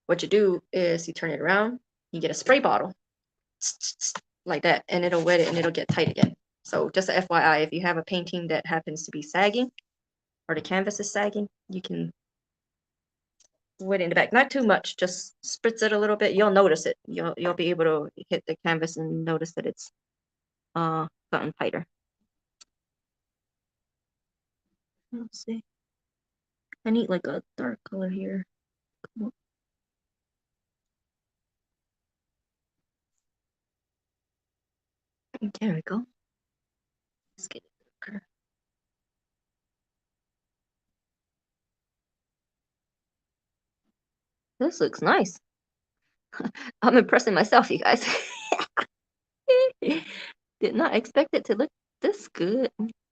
What you do is you turn it around, you get a spray bottle, like that, and it'll wet it and it'll get tight again. So just a FYI, if you have a painting that happens to be sagging or the canvas is sagging, you can wet it in the back. Not too much, just spritz it a little bit. You'll notice it. You'll be able to hit the canvas and notice that it's gotten tighter. Let's see. I need like a dark color here. There we go. Let's get it darker. This looks nice. I'm impressing myself, you guys. Did not expect it to look this good.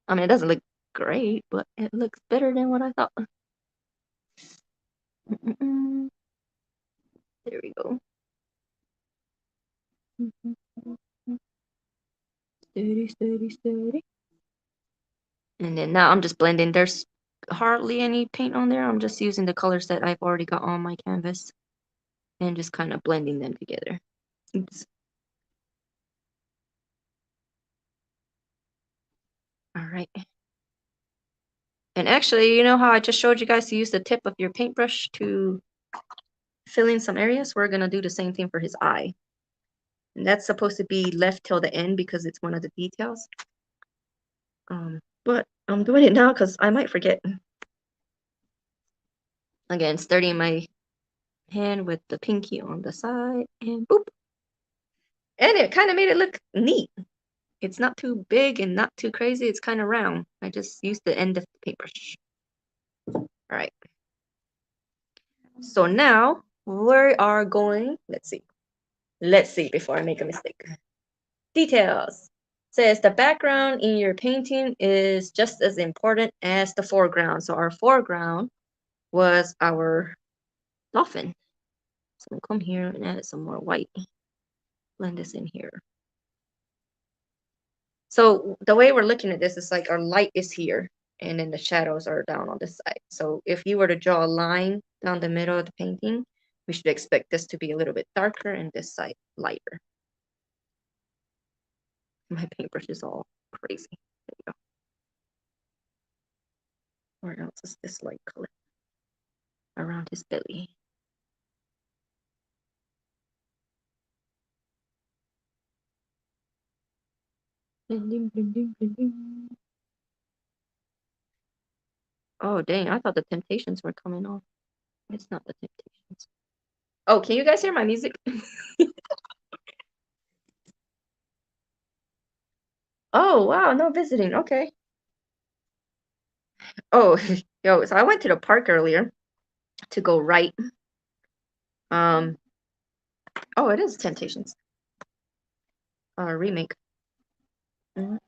I mean, it doesn't look great, but it looks better than what I thought. There we go. Steady, steady, steady. And then now I'm just blending. There's hardly any paint on there. I'm just using the colors that I've already got on my canvas and just kind of blending them together. Oops. All right. And actually, you know how I just showed you guys to use the tip of your paintbrush to fill in some areas? We're going to do the same thing for his eye. And that's supposed to be left till the end because it's one of the details. But I'm doing it now because I might forget. Again, starting my hand with the pinky on the side and boop. And it kind of made it look neat. It's not too big and not too crazy. It's kind of round. I just used the end of the paintbrush. All right. So now we are going, let's see before I make a mistake. Details. Says the background in your painting is just as important as the foreground. So our foreground was our dolphin. So we'll come here and add some more white. Blend this in here. So the way we're looking at this is like our light is here and then the shadows are down on this side. So if you were to draw a line down the middle of the painting, we should expect this to be a little bit darker and this side lighter. My paintbrush is all crazy. There you go. Where else is this light color? Around his belly. Blending, blending, blending. Oh, dang. I thought the Temptations were coming off. It's not the Temptations. Oh, can you guys hear my music? Oh, wow. No visiting. Okay. Oh, yo. So I went to the park earlier to go right. Oh, it is Temptations. Remake. And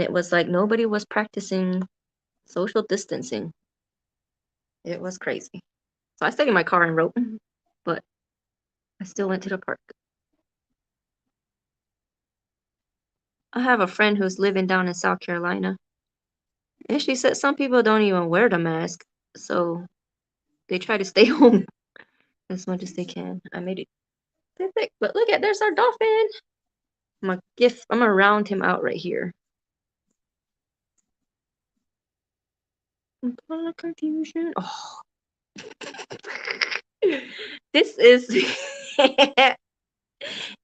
it was like nobody was practicing social distancing. It was crazy. So I stayed in my car and wrote, but I still went to the park. I have a friend who's living down in South Carolina, and she said some people don't even wear the mask, so they try to stay home as much as they can. I made it perfect, but look at there's our dolphin. I'm gonna round him out right here. Color confusion. Oh, this is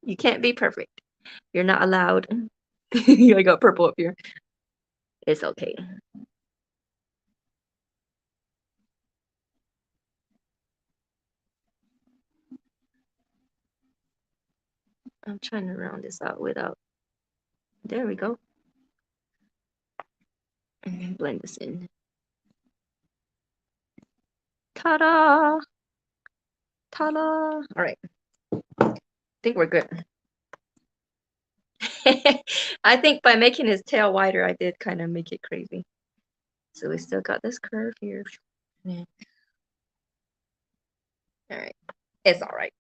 you can't be perfect. You're not allowed. I got purple up here. It's okay. I'm trying to round this out without. There we go. And then blend this in. Ta-da! Ta-da! All right. I think we're good. I think by making his tail wider, I did kind of make it crazy. So we still got this curve here. All right. It's all right.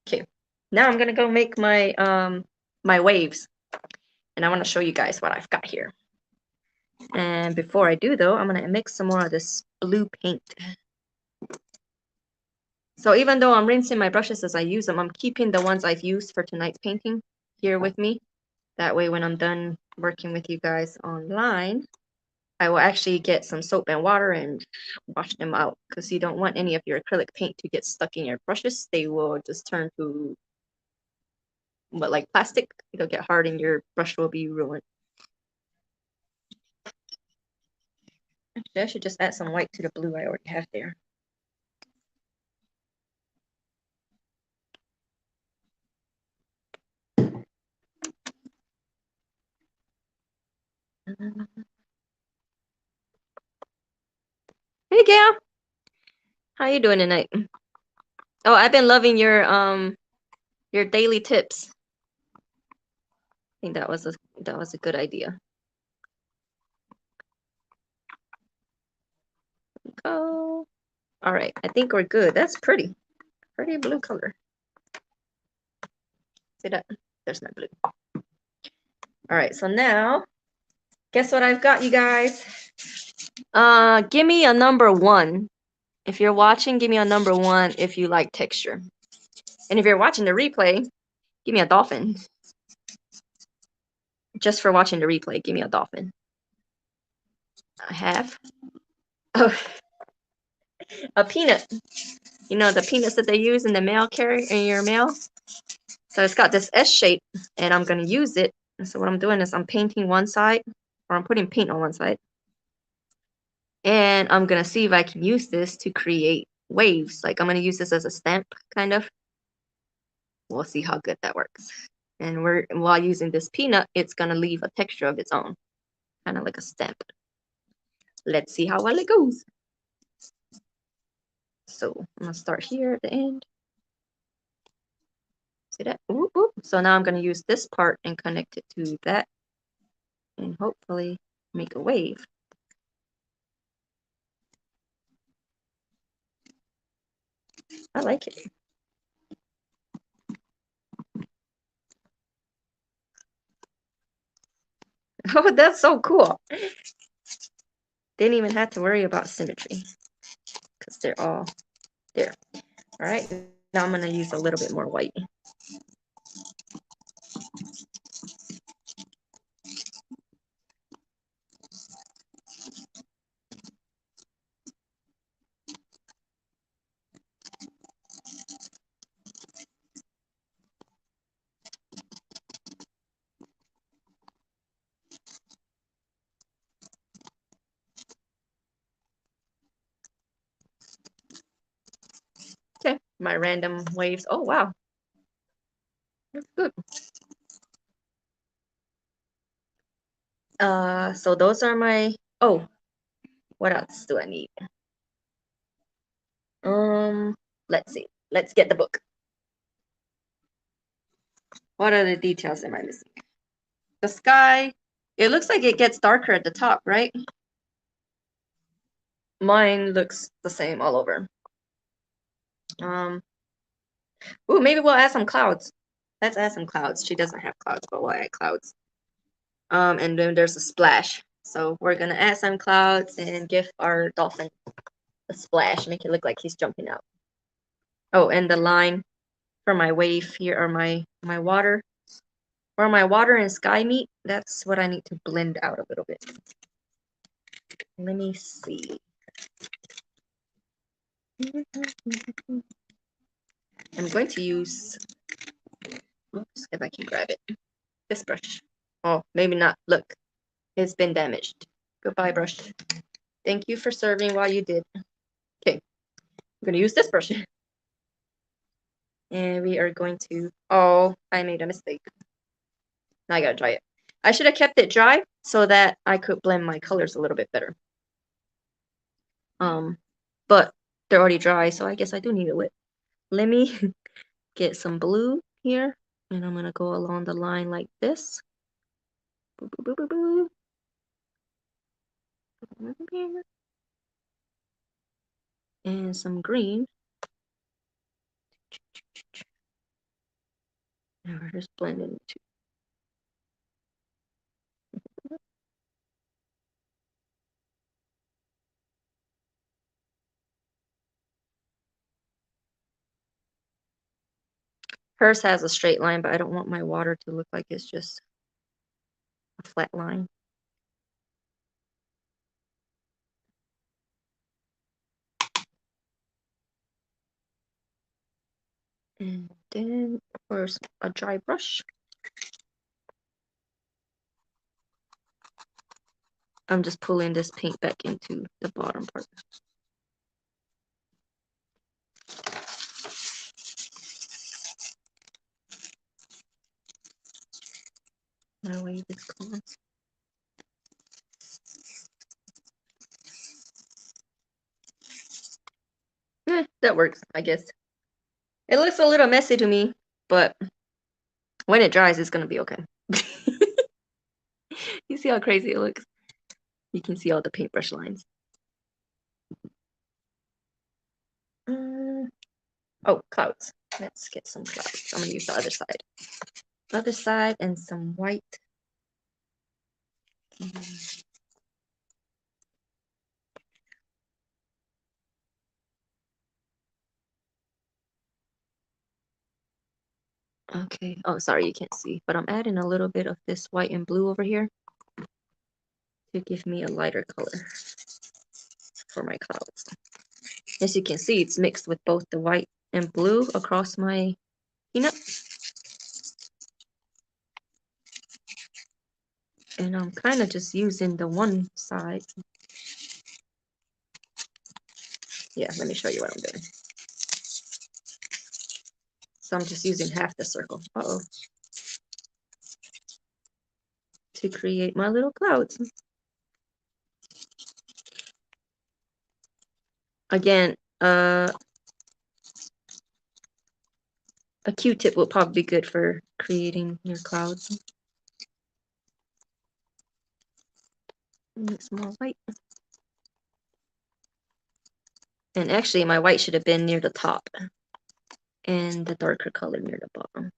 Okay. Now I'm gonna go make my waves. And I want to show you guys what I've got here. And before I do though, I'm gonna mix some more of this blue paint. So even though I'm rinsing my brushes as I use them, I'm keeping the ones I've used for tonight's painting here with me. That way when I'm done working with you guys online, I will actually get some soap and water and wash them out because you don't want any of your acrylic paint to get stuck in your brushes. They will just turn to like plastic. It'll get hard and your brush will be ruined. Actually, I should just add some white to the blue I already have there. Hey Gail, how you doing tonight? Oh, I've been loving your daily tips. I think that was a good idea. Go. All right, I think we're good. That's pretty blue color. See that? There's my blue. All right, so now, guess what I've got, you guys? Give me a number 1. If you're watching, give me a number 1 if you like texture. And if you're watching the replay, give me a dolphin. Just for watching the replay, give me a dolphin. I have. Oh, a peanut. You know, the peanuts that they use in the mail carrier, in your mail? So it's got this S shape, and I'm going to use it. And so what I'm doing is I'm painting one side, or I'm putting paint on one side. And I'm going to see if I can use this to create waves. Like I'm going to use this as a stamp, kind of. We'll see how good that works. And while using this peanut, it's going to leave a texture of its own. Kind of like a stamp. Let's see how well it goes. So I'm going to start here at the end. See that? Ooh, ooh. So now I'm going to use this part and connect it to that and hopefully make a wave. I like it. Oh, that's so cool. Didn't even have to worry about symmetry because they're all there. All right, now I'm going to use a little bit more white. Okay, my random waves. Oh, wow. That's good. So those are my, oh, what else do I need? Let's see. Let's get the book. What other details am I missing? The sky, it looks like it gets darker at the top, right? Mine looks the same all over. Ooh, maybe we'll add some clouds. Let's add some clouds. She doesn't have clouds, but we'll add clouds. And then there's a splash. So we're gonna add some clouds and give our dolphin a splash, make it look like he's jumping out. Oh, and the line for my wave here are my water. Where my water and sky meet, that's what I need to blend out a little bit. Let me see. I'm going to use, oops, if I can grab it, this brush. Oh, maybe not. Look, it's been damaged. Goodbye, brush. Thank you for serving while you did. Okay, I'm going to use this brush. And we are going to, oh, I made a mistake. Now I gotta dry it. I should have kept it dry so that I could blend my colors a little bit better. But they're already dry, so I guess I do need it wet. Let me get some blue here, and I'm gonna go along the line like this. Boop, boop, boop, boop, boop. And some green. And we're just blending it too. Hers has a straight line, but I don't want my water to look like it's just a flat line. And then, of course, a dry brush. I'm just pulling this paint back into the bottom part. My wave is gone. That works, I guess. It looks a little messy to me, but when it dries, it's gonna be okay. You see how crazy it looks? You can see all the paintbrush lines. Oh, clouds. Let's get some clouds. I'm gonna use the other side. Other side and some white. Okay. Oh, sorry, you can't see, but I'm adding a little bit of this white and blue over here to give me a lighter color for my clouds. As you can see, it's mixed with both the white and blue across my peanut. And I'm kind of just using the one side. Yeah, let me show you what I'm doing. So I'm just using half the circle. Uh-oh. To create my little clouds. Again, A Q-tip will probably be good for creating your clouds. Mix more white. And actually, my white should have been near the top and the darker color near the bottom.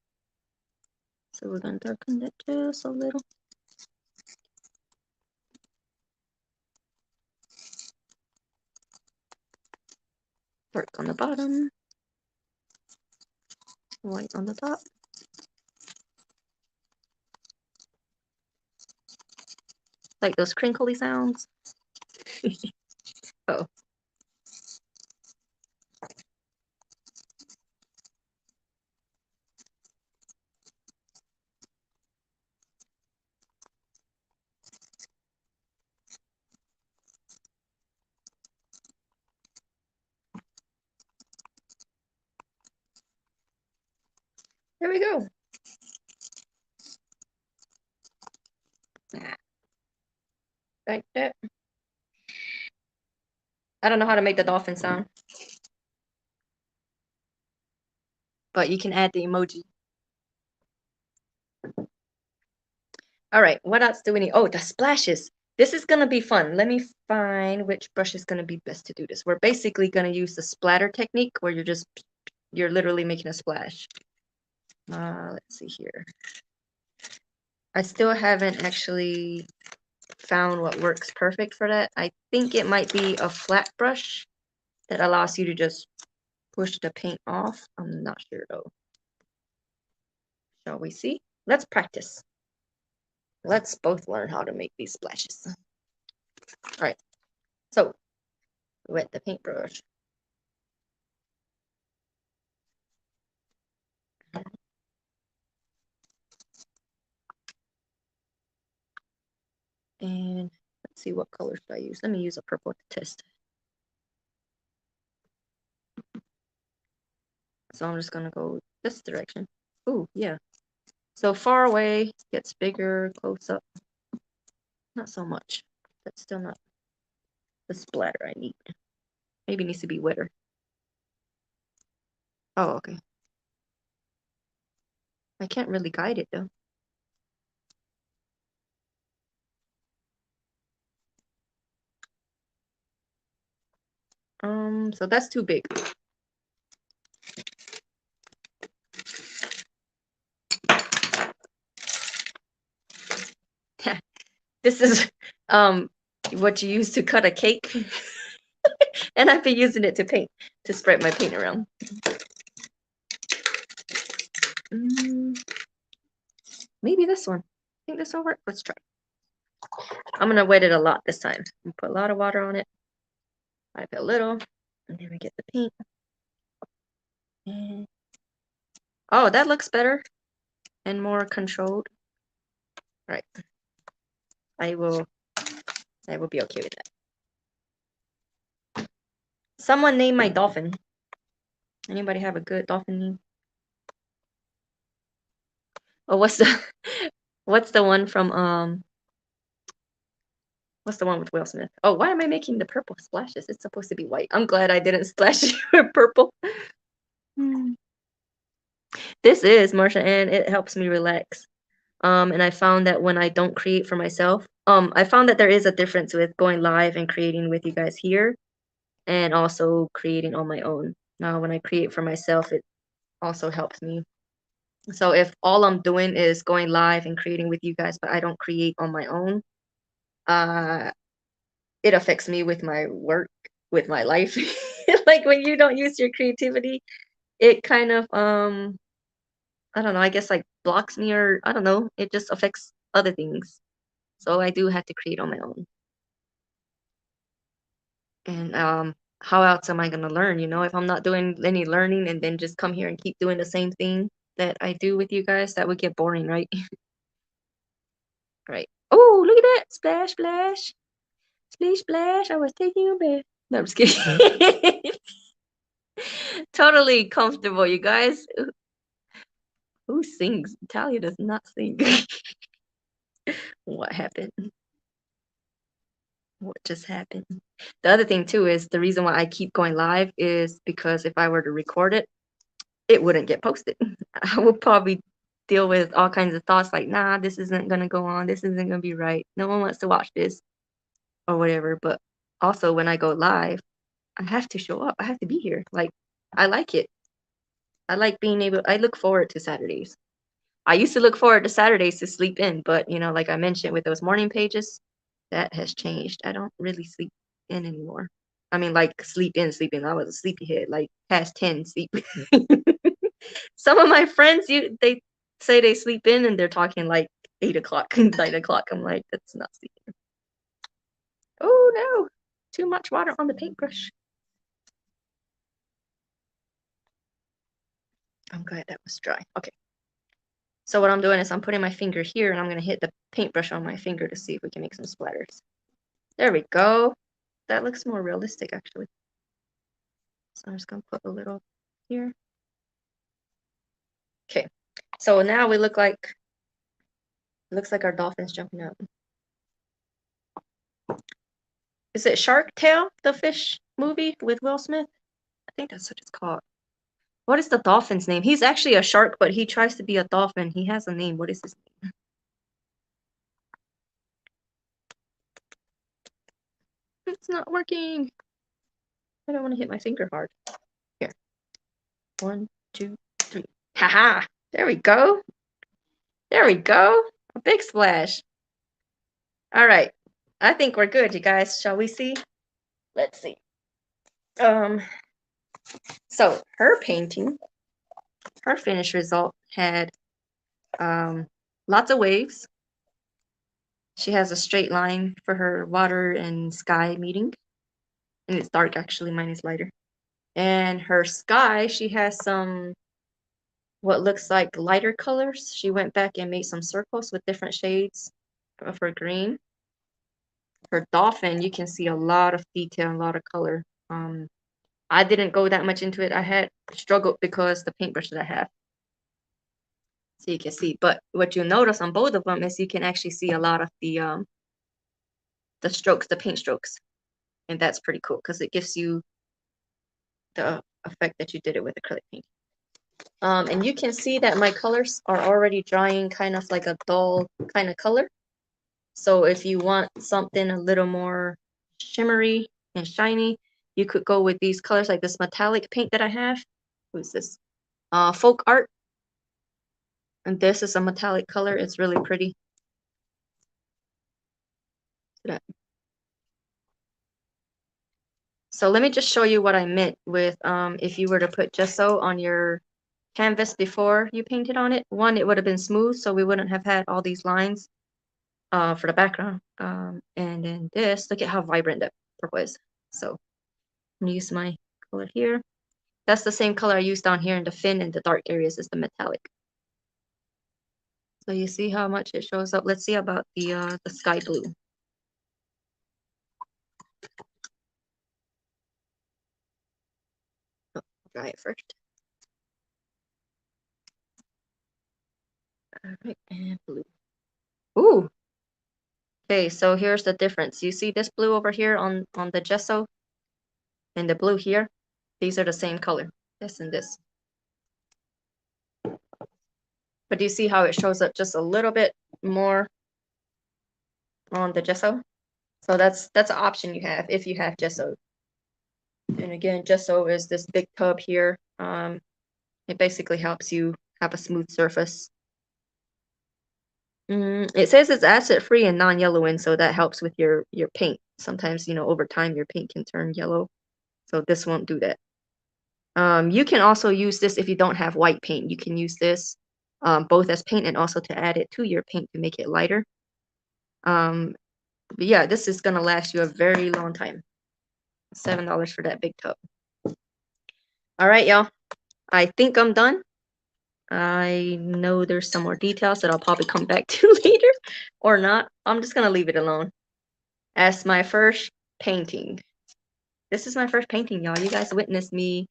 So we're going to darken that just a little. Dark on the bottom. White on the top. Like those crinkly sounds. Oh. There we go. Like that. I don't know how to make the dolphin sound. But you can add the emoji. All right, what else do we need? Oh, the splashes. This is gonna be fun. Let me find which brush is gonna be best to do this. We're basically gonna use the splatter technique where you're literally making a splash. Let's see here. I still haven't actually found what works perfect for that. I think it might be a flat brush that allows you to just push the paint off. I'm not sure though. Shall we see? Let's practice. Let's both learn how to make these splashes. All right, so wet the paintbrush. And let's see what color should I use. Let me use a purple to test. So I'm just gonna go this direction. Oh, yeah. So far away gets bigger, close up. Not so much. That's still not the splatter I need. Maybe it needs to be wetter. Oh, okay. I can't really guide it though. So that's too big. This is what you use to cut a cake. And I've been using it to paint, to spread my paint around. Maybe this one. I think this will work. Let's try. I'm gonna wet it a lot this time. Put a lot of water on it. I put a little, and then we get the paint. And oh, that looks better and more controlled. All right. I will be okay with that. Someone name my dolphin. Anybody have a good dolphin name? Oh, what's the one from what's the one with Will Smith? Oh, why am I making the purple splashes? It's supposed to be white. I'm glad I didn't splash it with purple. This is Marsha, and it helps me relax. And I found that when I don't create for myself, I found that there is a difference with going live and creating with you guys here, and also creating on my own. Now, when I create for myself, it also helps me. So if all I'm doing is going live and creating with you guys, but I don't create on my own, uh, it affects me with my work, with my life. Like when you don't use your creativity, it kind of I don't know, I guess like blocks me, or I don't know, it just affects other things. So I do have to create on my own. And how else am I gonna learn? You know, if I'm not doing any learning and then just come here and keep doing the same thing that I do with you guys, that would get boring, right? Right. Oh, look at that. Splash, splash. Splish, splash. I was taking a bath. No, I'm just kidding. Totally comfortable, you guys. Who sings? Talia does not sing. What happened? What just happened? The other thing too is the reason why I keep going live is because if I were to record it, it wouldn't get posted. I would probably deal with all kinds of thoughts like, nah, this isn't gonna go on, this isn't gonna be right. No one wants to watch this or whatever. But also when I go live, I have to show up. I have to be here. Like I like it. I like being able I look forward to Saturdays. I used to look forward to Saturdays to sleep in, but you know, like I mentioned with those morning pages, that has changed. I don't really sleep in anymore. I mean, like sleep in, sleep in. I was a sleepyhead, like past 10 sleep. Some of my friends, they say they sleep in and they're talking like 8 o'clock, 9 o'clock. I'm like, that's not sleeping. Oh no, too much water on the paintbrush. I'm glad that was dry. Okay. So what I'm doing is I'm putting my finger here and I'm gonna hit the paintbrush on my finger to see if we can make some splatters. There we go. That looks more realistic actually. So I'm just gonna put a little here. Okay. So now we looks like our dolphin's jumping out. Is it Shark Tale, the fish movie with Will Smith? I think that's what it's called. What is the dolphin's name? He's actually a shark, but he tries to be a dolphin. He has a name. What is his name? It's not working. I don't want to hit my finger hard. Here. 1, 2, 3. Haha. There we go. There we go. A big splash. All right. I think we're good, you guys. Shall we see? Let's see. So her painting, her finished result had lots of waves. She has a straight line for her water and sky meeting. And it's dark actually, mine is lighter. And her sky, she has some what looks like lighter colors. She went back and made some circles with different shades of her green. Her dolphin, you can see a lot of detail, a lot of color. I didn't go that much into it. I had struggled because the paintbrush that I have. So you can see, but what you'll notice on both of them is you can actually see a lot of the strokes, the paint strokes. And that's pretty cool because it gives you the effect that you did it with acrylic paint. And you can see that my colors are already drying kind of like a dull kind of color. So if you want something a little more shimmery and shiny, you could go with these colors like this metallic paint that I have. Who's this? Folk Art. And this is a metallic color. It's really pretty. So let me just show you what I meant with if you were to put gesso on your canvas before you painted on it. One, it would have been smooth, so we wouldn't have had all these lines for the background. And then this, look at how vibrant that purple is. So I'm gonna use my color here. That's the same color I used down here in the fin and the dark areas is the metallic. So you see how much it shows up. Let's see about the sky blue. Oh, dry it first. All right, and blue. Ooh. Okay, so here's the difference. You see this blue over here on the gesso and the blue here? These are the same color, this and this. But do you see how it shows up just a little bit more on the gesso? So that's an option you have if you have gesso. And again, gesso is this big tub here. It basically helps you have a smooth surface. It says it's acid free and non-yellowing, so that helps with your paint. Sometimes, you know, over time your paint can turn yellow. So this won't do that. You can also use this if you don't have white paint. You can use this both as paint and also to add it to your paint to make it lighter. But yeah, this is gonna last you a very long time. $7 for that big tub. All right, y'all. I think I'm done. I know there's some more details that I'll probably come back to later or not. I'm just gonna leave it alone as my first painting. This is my first painting, y'all. You guys witnessed me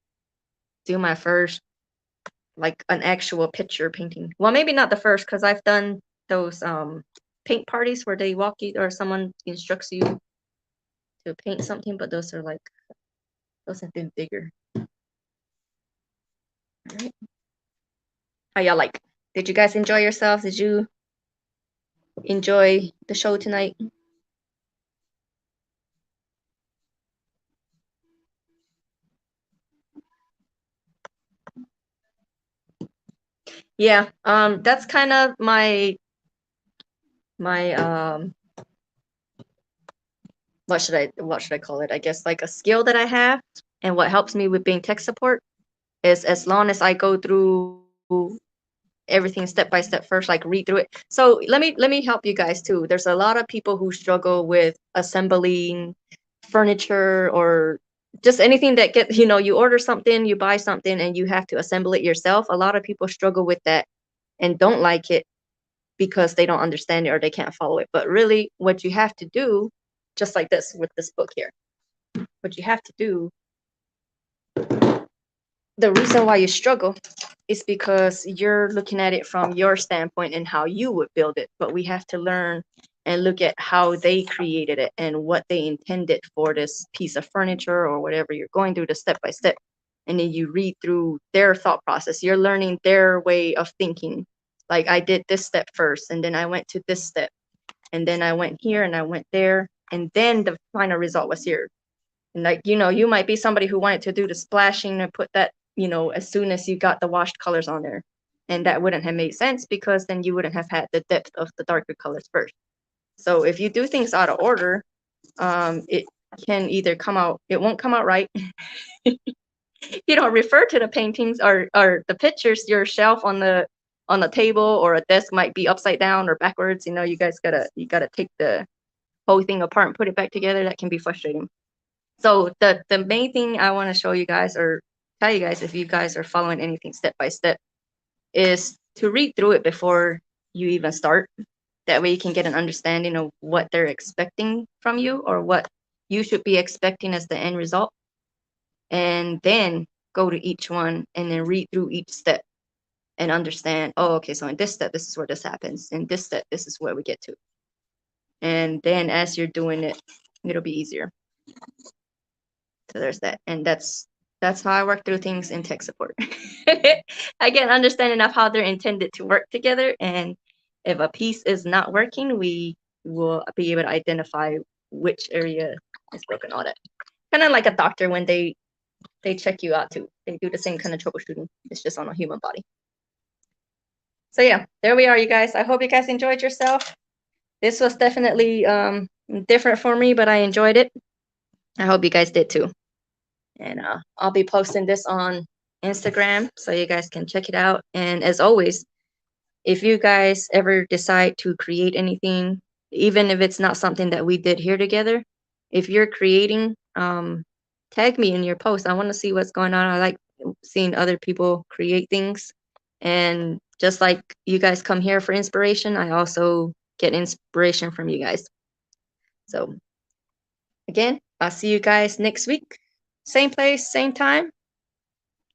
do my first, like an actual picture painting. Well, maybe not the first, because I've done those paint parties where they walk you or someone instructs you to paint something, but those have been bigger. All right. How y'all like? Did you guys enjoy yourselves? Did you enjoy the show tonight? Yeah, that's kind of my what should I call it? I guess like a skill that I have, and what helps me with being tech support is as long as I go through everything step by step first, like read through it. So let me help you guys too. There's a lot of people who struggle with assembling furniture or just anything that you order something, you buy something, and you have to assemble it yourself. A lot of people struggle with that and don't like it because they don't understand it or they can't follow it. But really, what you have to do, just like this with this book here, what you have to do, the reason why you struggle is because you're looking at it from your standpoint and how you would build it. But we have to learn and look at how they created it and what they intended for this piece of furniture or whatever you're going through, the step by step. And then you read through their thought process. You're learning their way of thinking. Like I did this step first, and then I went to this step, and then I went here and I went there, and then the final result was here. And like, you might be somebody who wanted to do the splashing and put that, as soon as you got the washed colors on there. And that wouldn't have made sense because then you wouldn't have had the depth of the darker colors first. So if you do things out of order, it can either it won't come out right. Refer to the paintings or the pictures. Your shelf on the table or a desk might be upside down or backwards. You gotta take the whole thing apart and put it back together. That can be frustrating. So the main thing I want to show you guys or tell you guys, if you guys are following anything step by step, is to read through it before you even start. That way you can get an understanding of what they're expecting from you or what you should be expecting as the end result. And then go to each one and then read through each step and understand, oh, okay, so in this step, this is where this happens. In this step, this is where we get to. And then as you're doing it, it'll be easier. So there's that. And that's how I work through things in tech support. I get an understanding of how they're intended to work together. And if a piece is not working, we will be able to identify which area is broken, all that. Kind of like a doctor when they check you out too. They do the same kind of troubleshooting. It's just on a human body. So yeah, there we are, you guys. I hope you guys enjoyed yourself. This was definitely different for me, but I enjoyed it. I hope you guys did too. And I'll be posting this on Instagram so you guys can check it out. And as always, if you guys ever decide to create anything, even if it's not something that we did here together, if you're creating, tag me in your post. I want to see what's going on. I like seeing other people create things. And just like you guys come here for inspiration, I also get inspiration from you guys. So again, I'll see you guys next week. Same place, same time.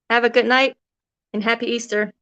Have a good night and happy Easter.